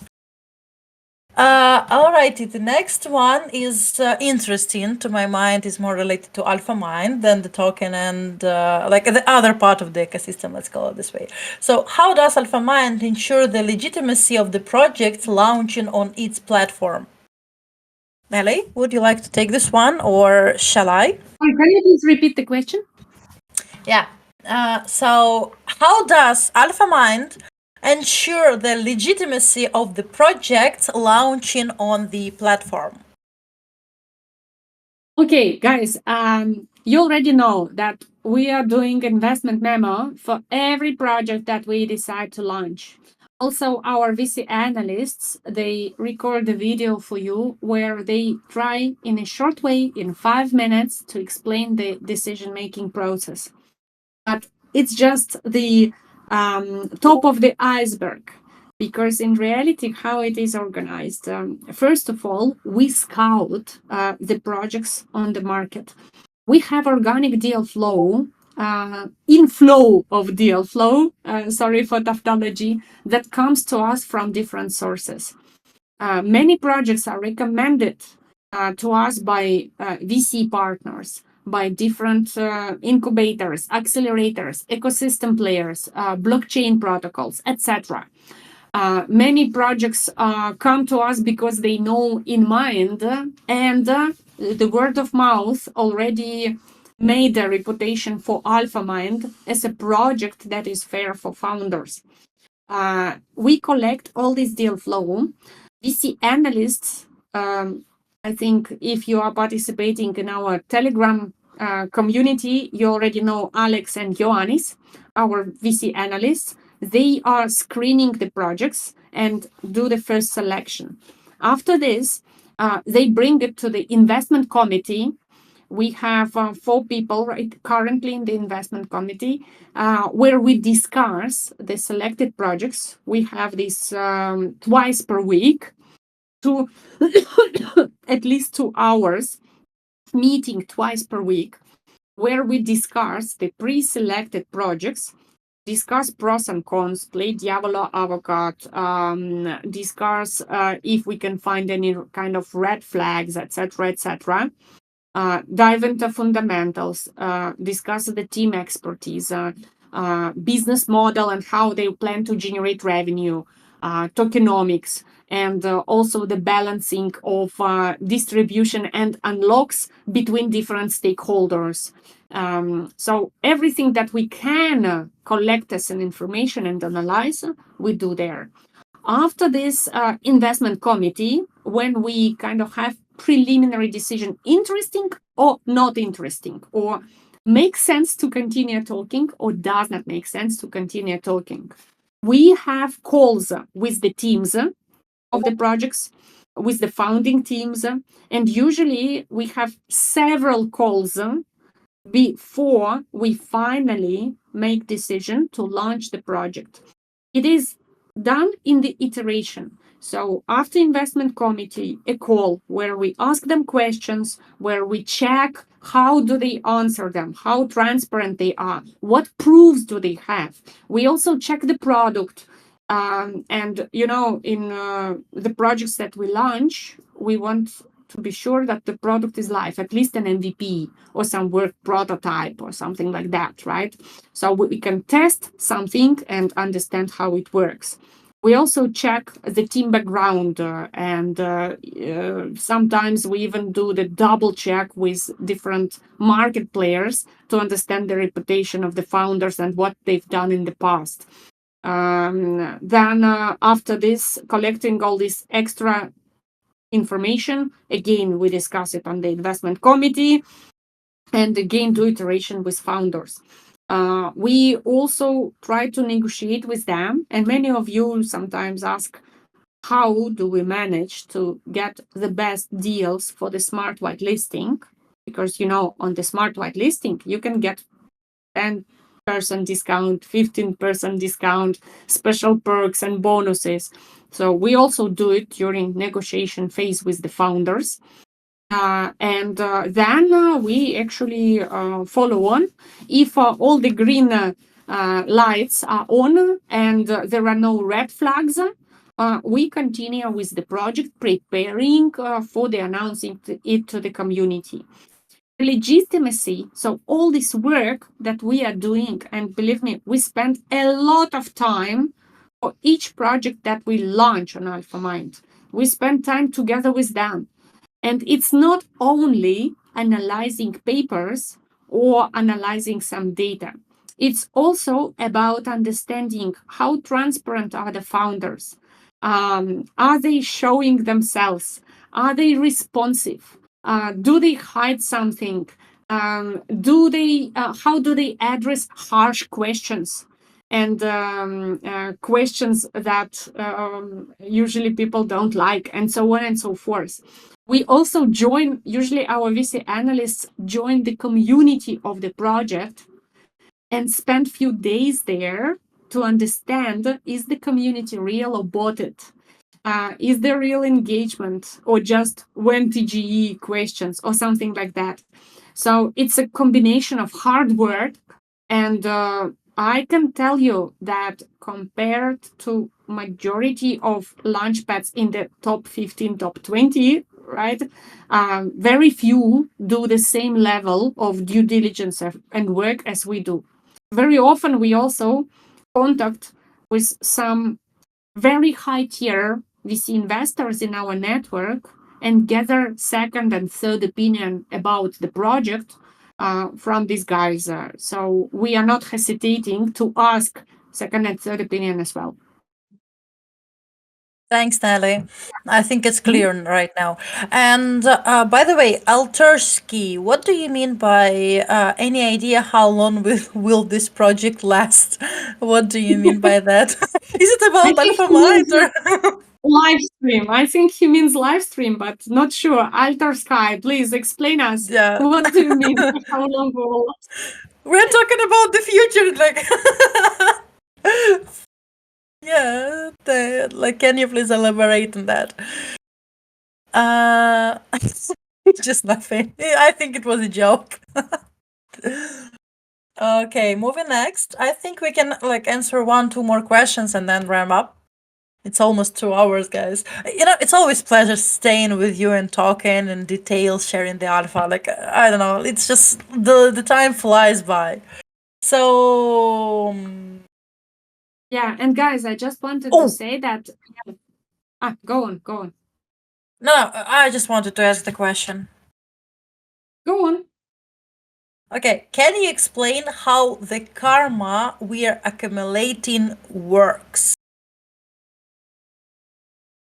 Alrighty, the next one is interesting to my mind, is more related to AlphaMind than the token and like the other part of the ecosystem, let's call it this way. So how does AlphaMind ensure the legitimacy of the project launching on its platform? Ellie, would you like to take this one or shall I? Can you please repeat the question? Yeah. So, how does AlphaMind ensure the legitimacy of the project launching on the platform? Okay, guys, you already know that we are doing investment memo for every project that we decide to launch. Also, our VC analysts, they record a video for you where they try in a short way, in 5 minutes, to explain the decision-making process. But it's just the top of the iceberg, because in reality, how it is organized, first of all, we scout the projects on the market. We have organic deal flow, inflow of deal flow, sorry for tautology, that comes to us from different sources. Many projects are recommended to us by VC partners, by different incubators, accelerators, ecosystem players, blockchain protocols, etc. Many projects come to us because they know in mind, and the word of mouth already made a reputation for AlphaMind as a project that is fair for founders. We collect all this deal flow. VC analysts, I think if you are participating in our Telegram community, you already know Alex and Ioannis, our VC analysts. They are screening the projects and do the first selection. After this, they bring it to the investment committee. We have 4 people currently in the investment committee where we discuss the selected projects. We have this twice per week, to at least 2 hours meeting twice per week, where we discuss the pre-selected projects, discuss pros and cons, play diavolo advocate, discuss if we can find any kind of red flags, etc., etc. Dive into fundamentals, discuss the team expertise, business model and how they plan to generate revenue, tokenomics, and also the balancing of distribution and unlocks between different stakeholders. So everything that we can collect as an information and analyze, we do there. After this investment committee, when we kind of have preliminary decision, interesting or not interesting, or makes sense to continue talking or does not make sense to continue talking, we have calls with the teams of the projects, with the founding teams, and usually we have several calls before we finally make decision to launch the project. It is done in the iteration. So after investment committee, a call where we ask them questions, where we check how do they answer them, how transparent they are, what proofs do they have. We also check the product. And you know, in the projects that we launch, we want to be sure that the product is live, at least an MVP or some work prototype or something like that, right? So we can test something and understand how it works. We also check the team background, and sometimes we even do the double check with different market players to understand the reputation of the founders and what they've done in the past. Then after this, collecting all this extra information, again, we discuss it on the investment committee and again do iteration with founders. We also try to negotiate with them, and many of you sometimes ask, how do we manage to get the best deals for the smart whitelisting? Because, you know, on the smart whitelisting, you can get 10% discount, 15% discount, special perks and bonuses. So we also do it during negotiation phase with the founders. And then we actually follow on. If all the green lights are on and there are no red flags, we continue with the project, preparing for the announcing it to the community. Legitimacy, so all this work that we are doing, and believe me, we spend a lot of time for each project that we launch on AlphaMind. We spend time together with them. And it's not only analyzing papers or analyzing some data. It's also about understanding how transparent are the founders. Are they showing themselves? Are they responsive? Do they hide something? Do they? How do they address harsh questions? And questions that usually people don't like, and so on and so forth. We also join, usually our VC analysts join the community of the project and spend few days there to understand, is the community real or botted? Is there real engagement or just when TGE questions or something like that? So it's a combination of hard work, and I can tell you that compared to majority of launchpads in the top 15, top 20, right? Very few do the same level of due diligence and work as we do. Very often we also contact with some very high tier VC investors in our network and gather second and third opinion about the project from these guys. So we are not hesitating to ask second and third opinion as well. Thanks, Nelly. I think it's Mhm. clear right now. And by the way, Alterski, what do you mean by any idea how long will this project last? What do you mean by that? Is it I about think Alpha he means Mind or? live stream. I think he means live stream, but not sure. Alter Sky, please explain us. Yeah. What do you mean? How long will We're talking about the future, like yeah. Like, can you please elaborate on that? Uh, just nothing. I think it was a joke. Okay, moving next. I think we can like answer one, two more questions and then wrap up. It's almost 2 hours, guys. You know, it's always pleasure staying with you and talking in details, sharing the alpha. Like I don't know, it's just the time flies by. So, Yeah, and guys, I just wanted to oh say that. Go on, go on, no, I just wanted to ask the question. go on. Okay, can you explain how the karma we are accumulating works?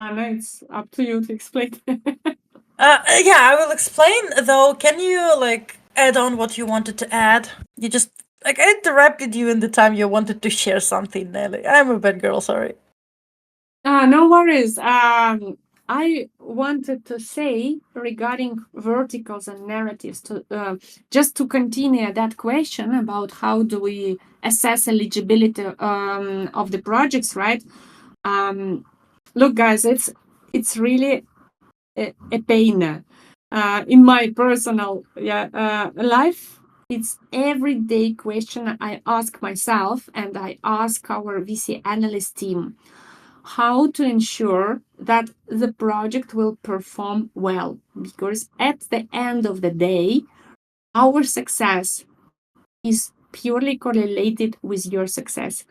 No, it's up to you to explain. Yeah, I will explain though. Can you like add on what you wanted to add? You just like I interrupted you in the time you wanted to share something, Nelly. I'm a bad girl, sorry. No worries. I wanted to say regarding verticals and narratives to just to continue that question about how do we assess eligibility of the projects, right? Look, guys, it's really a pain in my personal life. It's everyday question I ask myself and I ask our VC analyst team how to ensure that the project will perform well. Because at the end of the day, our success is purely correlated with your success.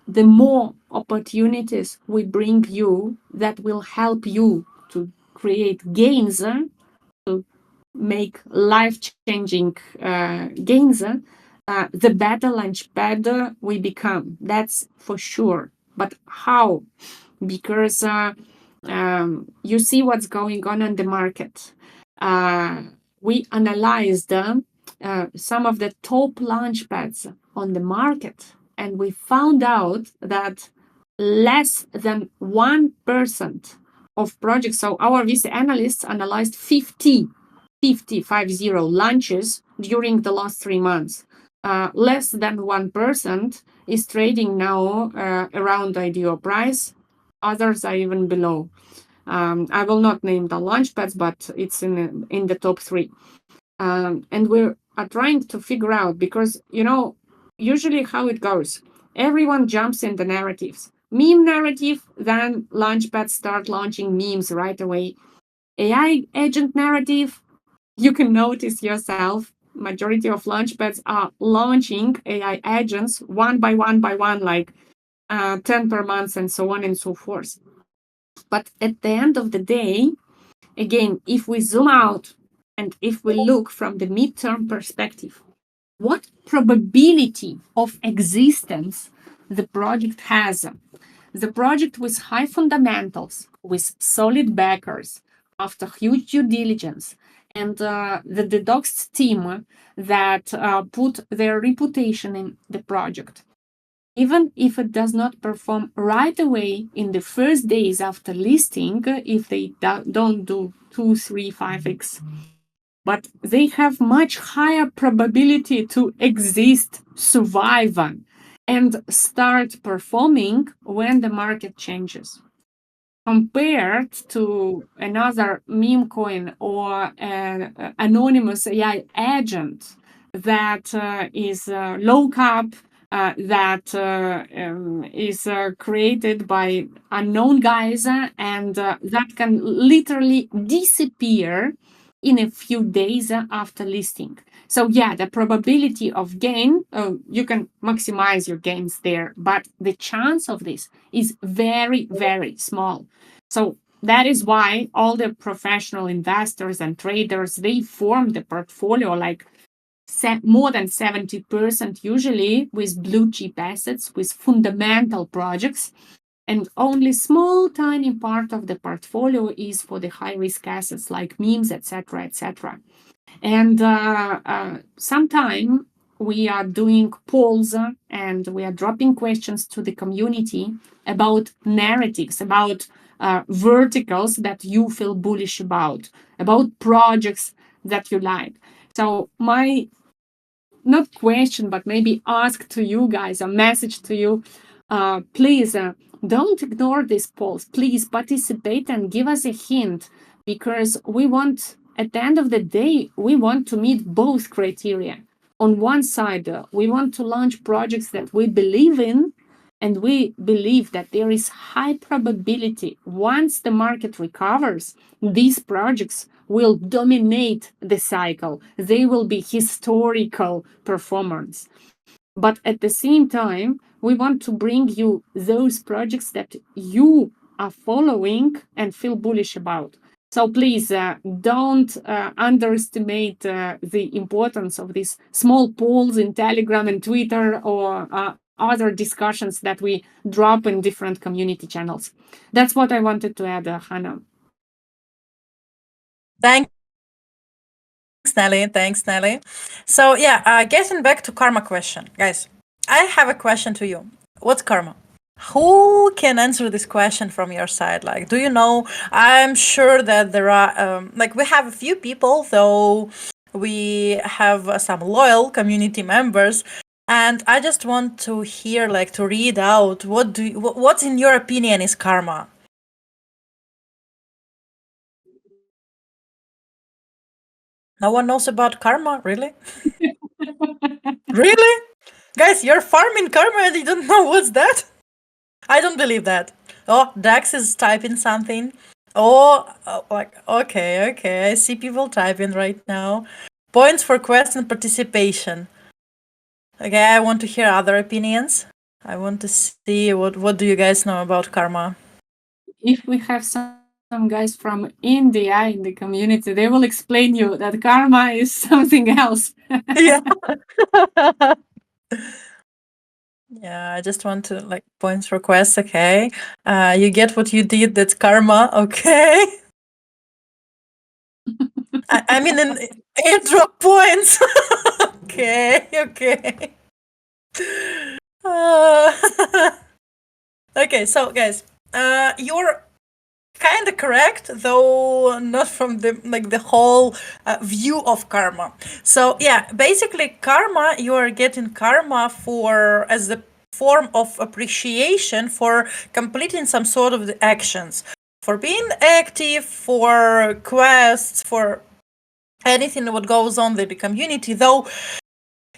The more opportunities we bring you that will help you to create gains, to make life changing gains, the better Launchpad we become. That's for sure. But how? Because you see what's going on in the market. We analyzed some of the top launchpads on the market, and we found out that less than 1% of projects, so our VC analysts analyzed 50 launches during the last 3 months. Less than 1% is trading now around IDO price. Others are even below. I will not name the launchpads, but it's in the top three. And we are trying to figure out because usually how it goes. Everyone jumps in the narratives. Meme narrative, then launchpads start launching memes right away. AI agent narrative, you can notice yourself. Majority of launchpads are launching AI agents one by one, like 10 per month and so on and so forth. But at the end of the day, Again, if we zoom out and if we look from the midterm perspective, what probability of existence the project has? The project with high fundamentals, with solid backers, after huge due diligence, and the docs team that put their reputation in the project. Even if it does not perform right away in the first days after listing, if they don't do 2, 3, 5x, but they have much higher probability to exist, survive, and start performing when the market changes. Compared to another meme coin or an anonymous AI agent that is low cap, that is created by unknown guys and that can literally disappear in a few days after listing. So yeah, the probability of gain, you can maximize your gains there, but the chance of this is very, very small. So that is why all the professional investors and traders, they form the portfolio like more than 70% usually with blue chip assets, with fundamental projects, and only small tiny part of the portfolio is for the high risk assets like memes, etc., etc. And sometime we are doing polls and we are dropping questions to the community about narratives, about verticals that you feel bullish about projects that you like. So my not question, but maybe ask to you guys, a message to you, please don't ignore these polls. Please participate and give us a hint, because we want, at the end of the day, we want to meet both criteria. On one side, we want to launch projects that we believe in, and we believe that there is high probability once the market recovers, these projects will dominate the cycle. They will be historical performance. But at the same time, we want to bring you those projects that you are following and feel bullish about. So please don't underestimate the importance of these small polls in Telegram and Twitter or other discussions that we drop in different community channels. That's what I wanted to add, Hannah. Thanks, Nelly. Thanks, Nelly. So yeah, getting back to karma question, guys. I have a question to you. What's karma? Who can answer this question from your side? Like, do you know? I'm sure that there are, like, we have a few people, though we have some loyal community members. And I just want to hear, like, to read out what's in your opinion is karma? No one knows about karma, really? Really? Guys, you're farming karma and you don't know what's that? I don't believe that. Oh, Dax is typing something. Like, okay. I see people typing right now. Points for question participation. Okay, I want to hear other opinions. I want to see what do you guys know about karma? If we have some guys from India in the community, they will explain you that karma is something else. Yeah. Yeah, I just want to like points request. Okay, you get what you did. That's karma. Okay. I mean, in airdrop points. Okay. Okay, so guys, you're kind of correct, though not from the whole view of karma. So yeah, basically, karma, you are getting karma for as the form of appreciation for completing some sort of the actions, for being active, for quests, for anything what goes on in the community, though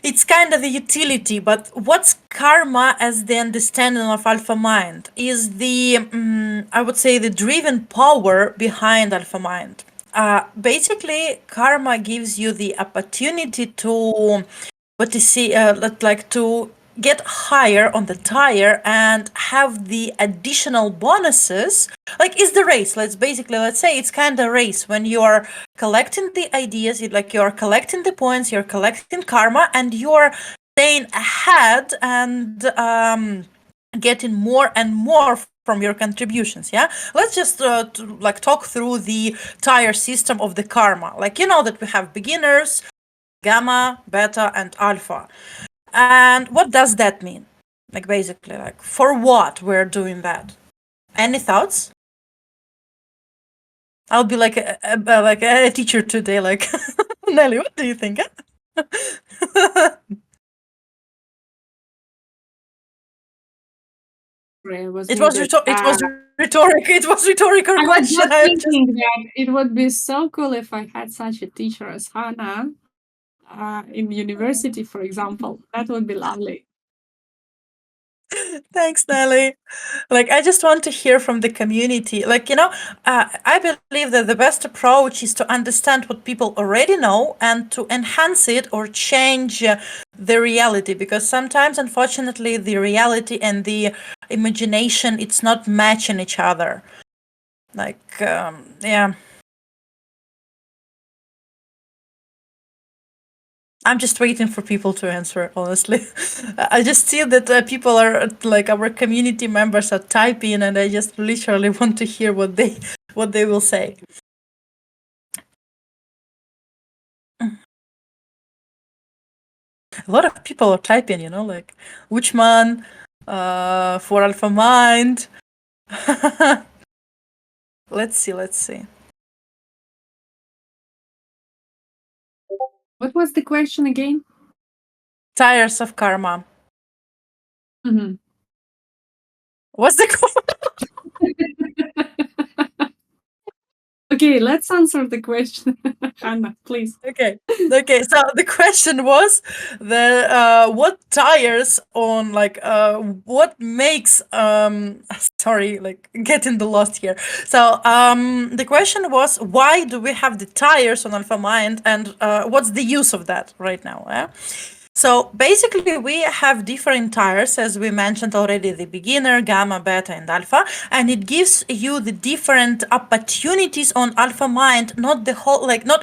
it's kind of the utility. But what's karma as the understanding of AlphaMind is the, I would say, the driven power behind AlphaMind. Basically, karma gives you the opportunity to, what to see, like to get higher on the tire and have the additional bonuses. Like, is the race. Let's say it's kind of race when you are collecting the ideas, you're collecting the points, you're collecting karma, and you're staying ahead and getting more and more from your contributions. Yeah, let's just talk through the tire system of the karma. Like, that we have beginners, gamma, beta, and alpha. And what does that mean? Like, basically, like, for what we're doing that? Any thoughts? I'll be like a teacher today. Like, Nelly, what do you think? Was It was needed. rhetoric. It was rhetorical I was question. just thinking that it would be so cool if I had such a teacher as Hannah in university, for example. That would be lovely. Thanks, Nelly. Like, I just want to hear from the community. Like, I believe that the best approach is to understand what people already know and to enhance it or change the reality. Because sometimes, unfortunately, the reality and the imagination, it's not matching each other. Like, yeah. I'm just waiting for people to answer, honestly. I just see that people are like our community members are typing, and I just literally want to hear what they will say. A lot of people are typing, like Uchman, for AlphaMind. Let's see. What was the question again? Tires of karma. Mm-hmm. What's the Okay, let's answer the question. Hannah, please. Okay. So the question was what tires on what makes sorry, like getting the lost here. So the question was, why do we have the tires on AlphaMind, and what's the use of that right now? So basically, we have different tires, as we mentioned already, the beginner, gamma, beta, and alpha, and it gives you the different opportunities on AlphaMind, not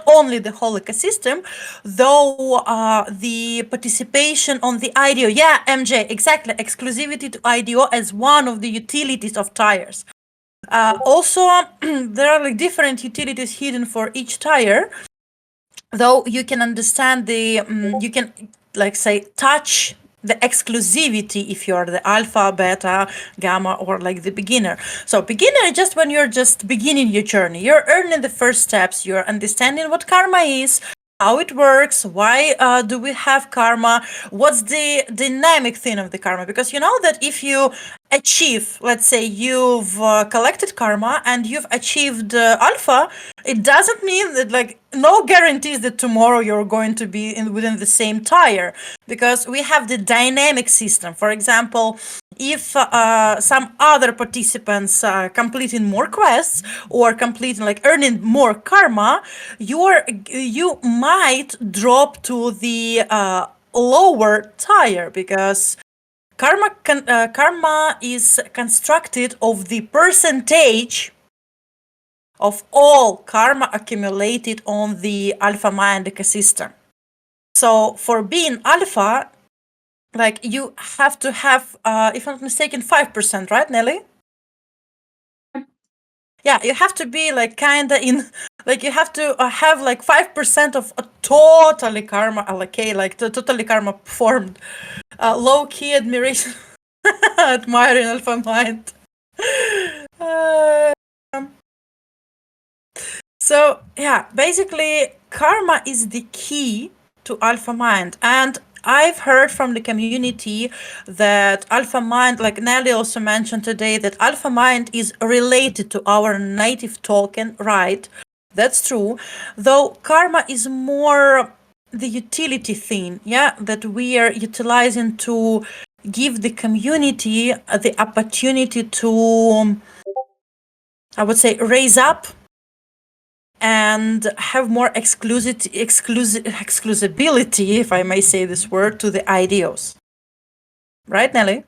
only the whole ecosystem, though the participation on the IDO. Yeah, MJ, exactly, exclusivity to IDO as one of the utilities of tires. Also, there are like different utilities hidden for each tire, though you can understand you can say touch the exclusivity if you're the alpha, beta, gamma, or like the beginner. So beginner is just when you're just beginning your journey, you're earning the first steps, you're understanding what karma is, how it works, why do we have karma, what's the dynamic thing of the karma. Because you know that if you achieve, let's say you've collected karma and you've achieved alpha, it doesn't mean that, like, no guarantees that tomorrow you're going to be within the same tire, because we have the dynamic system. For example, if some other participants completing more quests or completing, like, earning more karma, you might drop to the lower tire, because karma is constructed of the percentage of all karma accumulated on the AlphaMind ecosystem. So for being alpha, like, you have to have, if I'm not mistaken, 5%, right, Nelly? Yeah, you have to be like kind of in, like, you have to have like 5% of a totally karma allocate, like totally karma performed. Low key admiration, admiring AlphaMind. So yeah, basically karma is the key to AlphaMind. And I've heard from the community that AlphaMind, like Nelly also mentioned today, that AlphaMind is related to our native token, right? That's true. Though karma is more the utility thing, yeah, that we are utilizing to give the community the opportunity to, I would say, raise up and have more exclusivity, if I may say this word, to the ideals. Right, Nelly?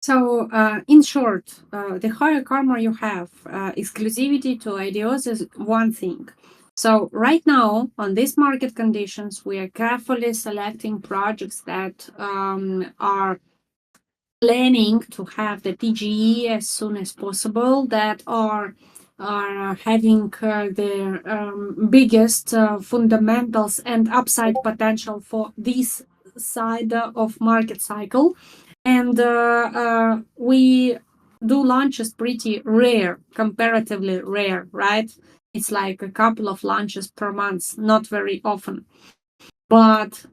So, in short, the higher karma you have, exclusivity to ideas is one thing. So, right now, on these market conditions, we are carefully selecting projects that are planning to have the TGE as soon as possible, that are having the biggest fundamentals and upside potential for this side of market cycle. And we do launches pretty rare, comparatively rare, right? It's like a couple of launches per month, not very often. But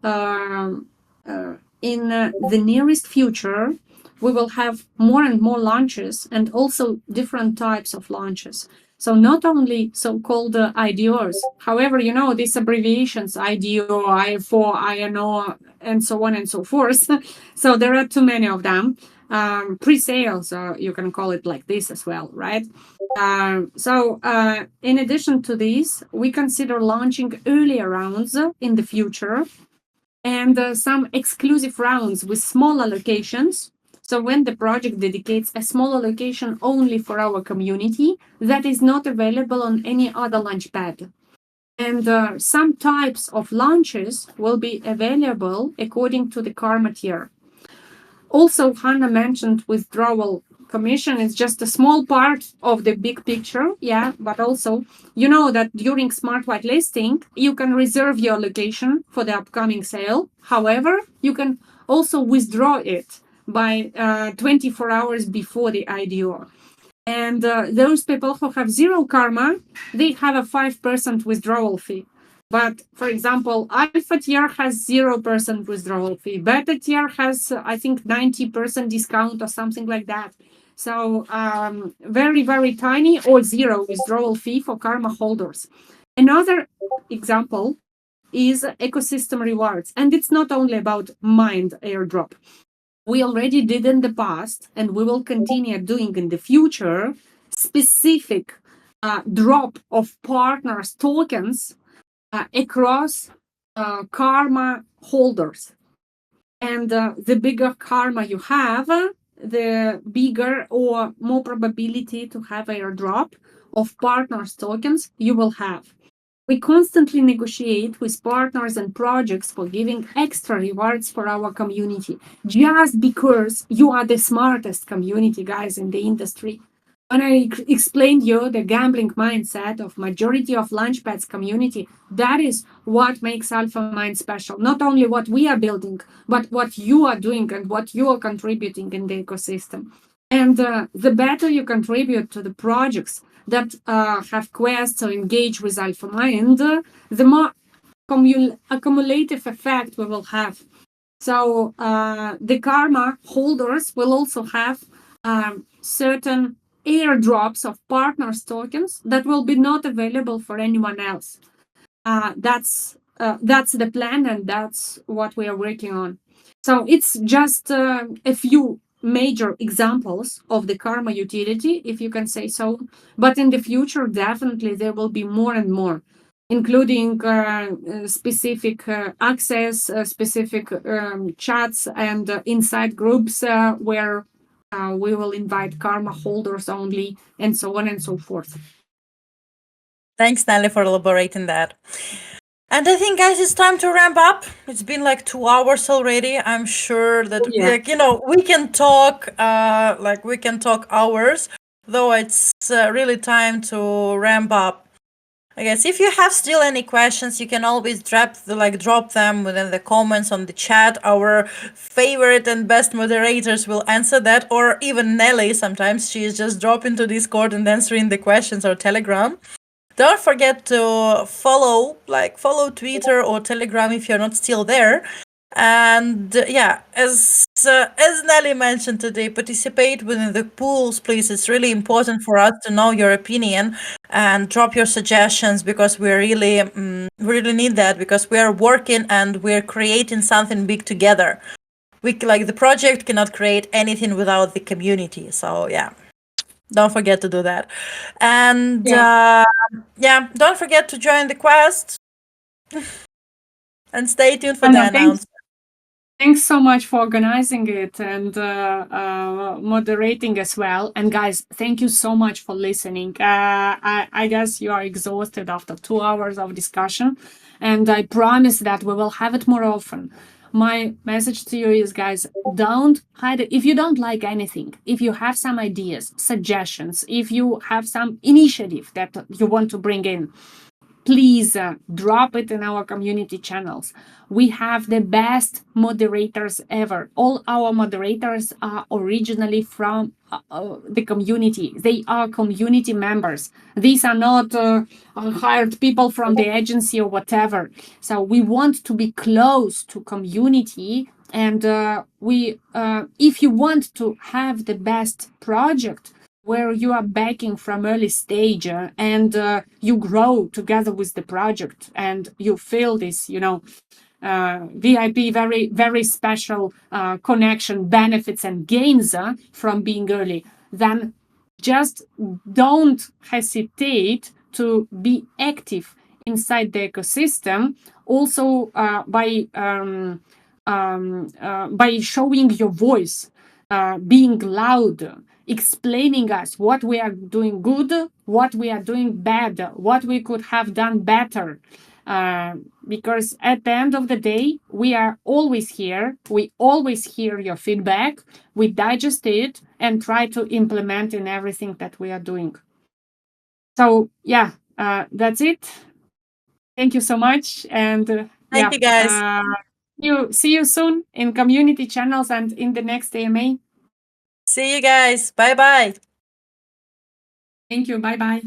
in the nearest future, we will have more and more launches and also different types of launches. So not only so-called IDOs, however, these abbreviations, IDO, IFO, INO, and so on and so forth. So there are too many of them. Pre-sales, you can call it like this as well, right? In addition to this, we consider launching earlier rounds in the future and some exclusive rounds with small allocations. So when the project dedicates a small allocation only for our community that is not available on any other Launchpad. And some types of launches will be available according to the karma tier. Also, Hannah mentioned withdrawal commission is just a small part of the big picture. Yeah, but also, that during smart whitelisting, you can reserve your location for the upcoming sale. However, you can also withdraw it by 24 hours before the IDO. And those people who have zero karma, they have a 5% withdrawal fee. But for example, alpha tier has 0% withdrawal fee. Beta tier has, I think, 90% discount or something like that. So very, very tiny or zero withdrawal fee for karma holders. Another example is ecosystem rewards. And it's not only about mind airdrop. We already did in the past, and we will continue doing in the future, specific drop of partners tokens across karma holders. And the bigger karma you have, the bigger or more probability to have airdrop of partners tokens you will have. We constantly negotiate with partners and projects for giving extra rewards for our community, just because you are the smartest community guys in the industry. When I explained you the gambling mindset of majority of Launchpad's community, that is what makes AlphaMind special. Not only what we are building, but what you are doing and what you are contributing in the ecosystem. And the better you contribute to the projects that have quests or engage with AlphaMind, the more accumulative effect we will have. So the karma holders will also have certain airdrops of partners tokens that will be not available for anyone else. That's the plan, and that's what we are working on. So it's just a few major examples of the karma utility, if you can say so. But in the future, definitely there will be more and more, including specific access, specific chats, and inside groups where we will invite karma holders only, and so on and so forth. Thanks, Nelly, for elaborating that. And I think, guys, it's time to ramp up. It's been like 2 hours already. I'm sure that, we can talk, we can talk hours, though it's really time to ramp up. I guess if you have still any questions, you can always drop them within the comments on the chat. Our favorite and best moderators will answer that, or even Nelly. Sometimes she is just dropping to Discord and answering the questions or Telegram. Don't forget to follow Twitter or Telegram if you're not still there. And as Nelly mentioned today, participate within the pools, please. It's really important for us to know your opinion and drop your suggestions, because we really need that, because we are working and we're creating something big together. The project cannot create anything without the community. So don't forget to do that. And don't forget to join the quest and stay tuned for the announcement. Thanks so much for organizing it and moderating as well. And guys, thank you so much for listening. I guess you are exhausted after 2 hours of discussion, and I promise that we will have it more often. My message to you is, guys, don't hide it. If you don't like anything, if you have some ideas, suggestions, if you have some initiative that you want to bring in, please drop it in our community channels. We have the best moderators ever. All our moderators are originally from the community. They are community members. These are not hired people from the agency or whatever. So we want to be close to community. And if you want to have the best project, where you are backing from early stage and you grow together with the project and you feel this, VIP very, very special connection, benefits and gains from being early, then just don't hesitate to be active inside the ecosystem. Also, by showing your voice, being loud, explaining us what we are doing good, what we are doing bad, what we could have done better. Because at the end of the day, we are always here. We always hear your feedback. We digest it and try to implement in everything that we are doing. So yeah, that's it. Thank you so much, and Thank you, guys. see you soon in community channels and in the next AMA. See you guys. Bye bye. Thank you. Bye bye.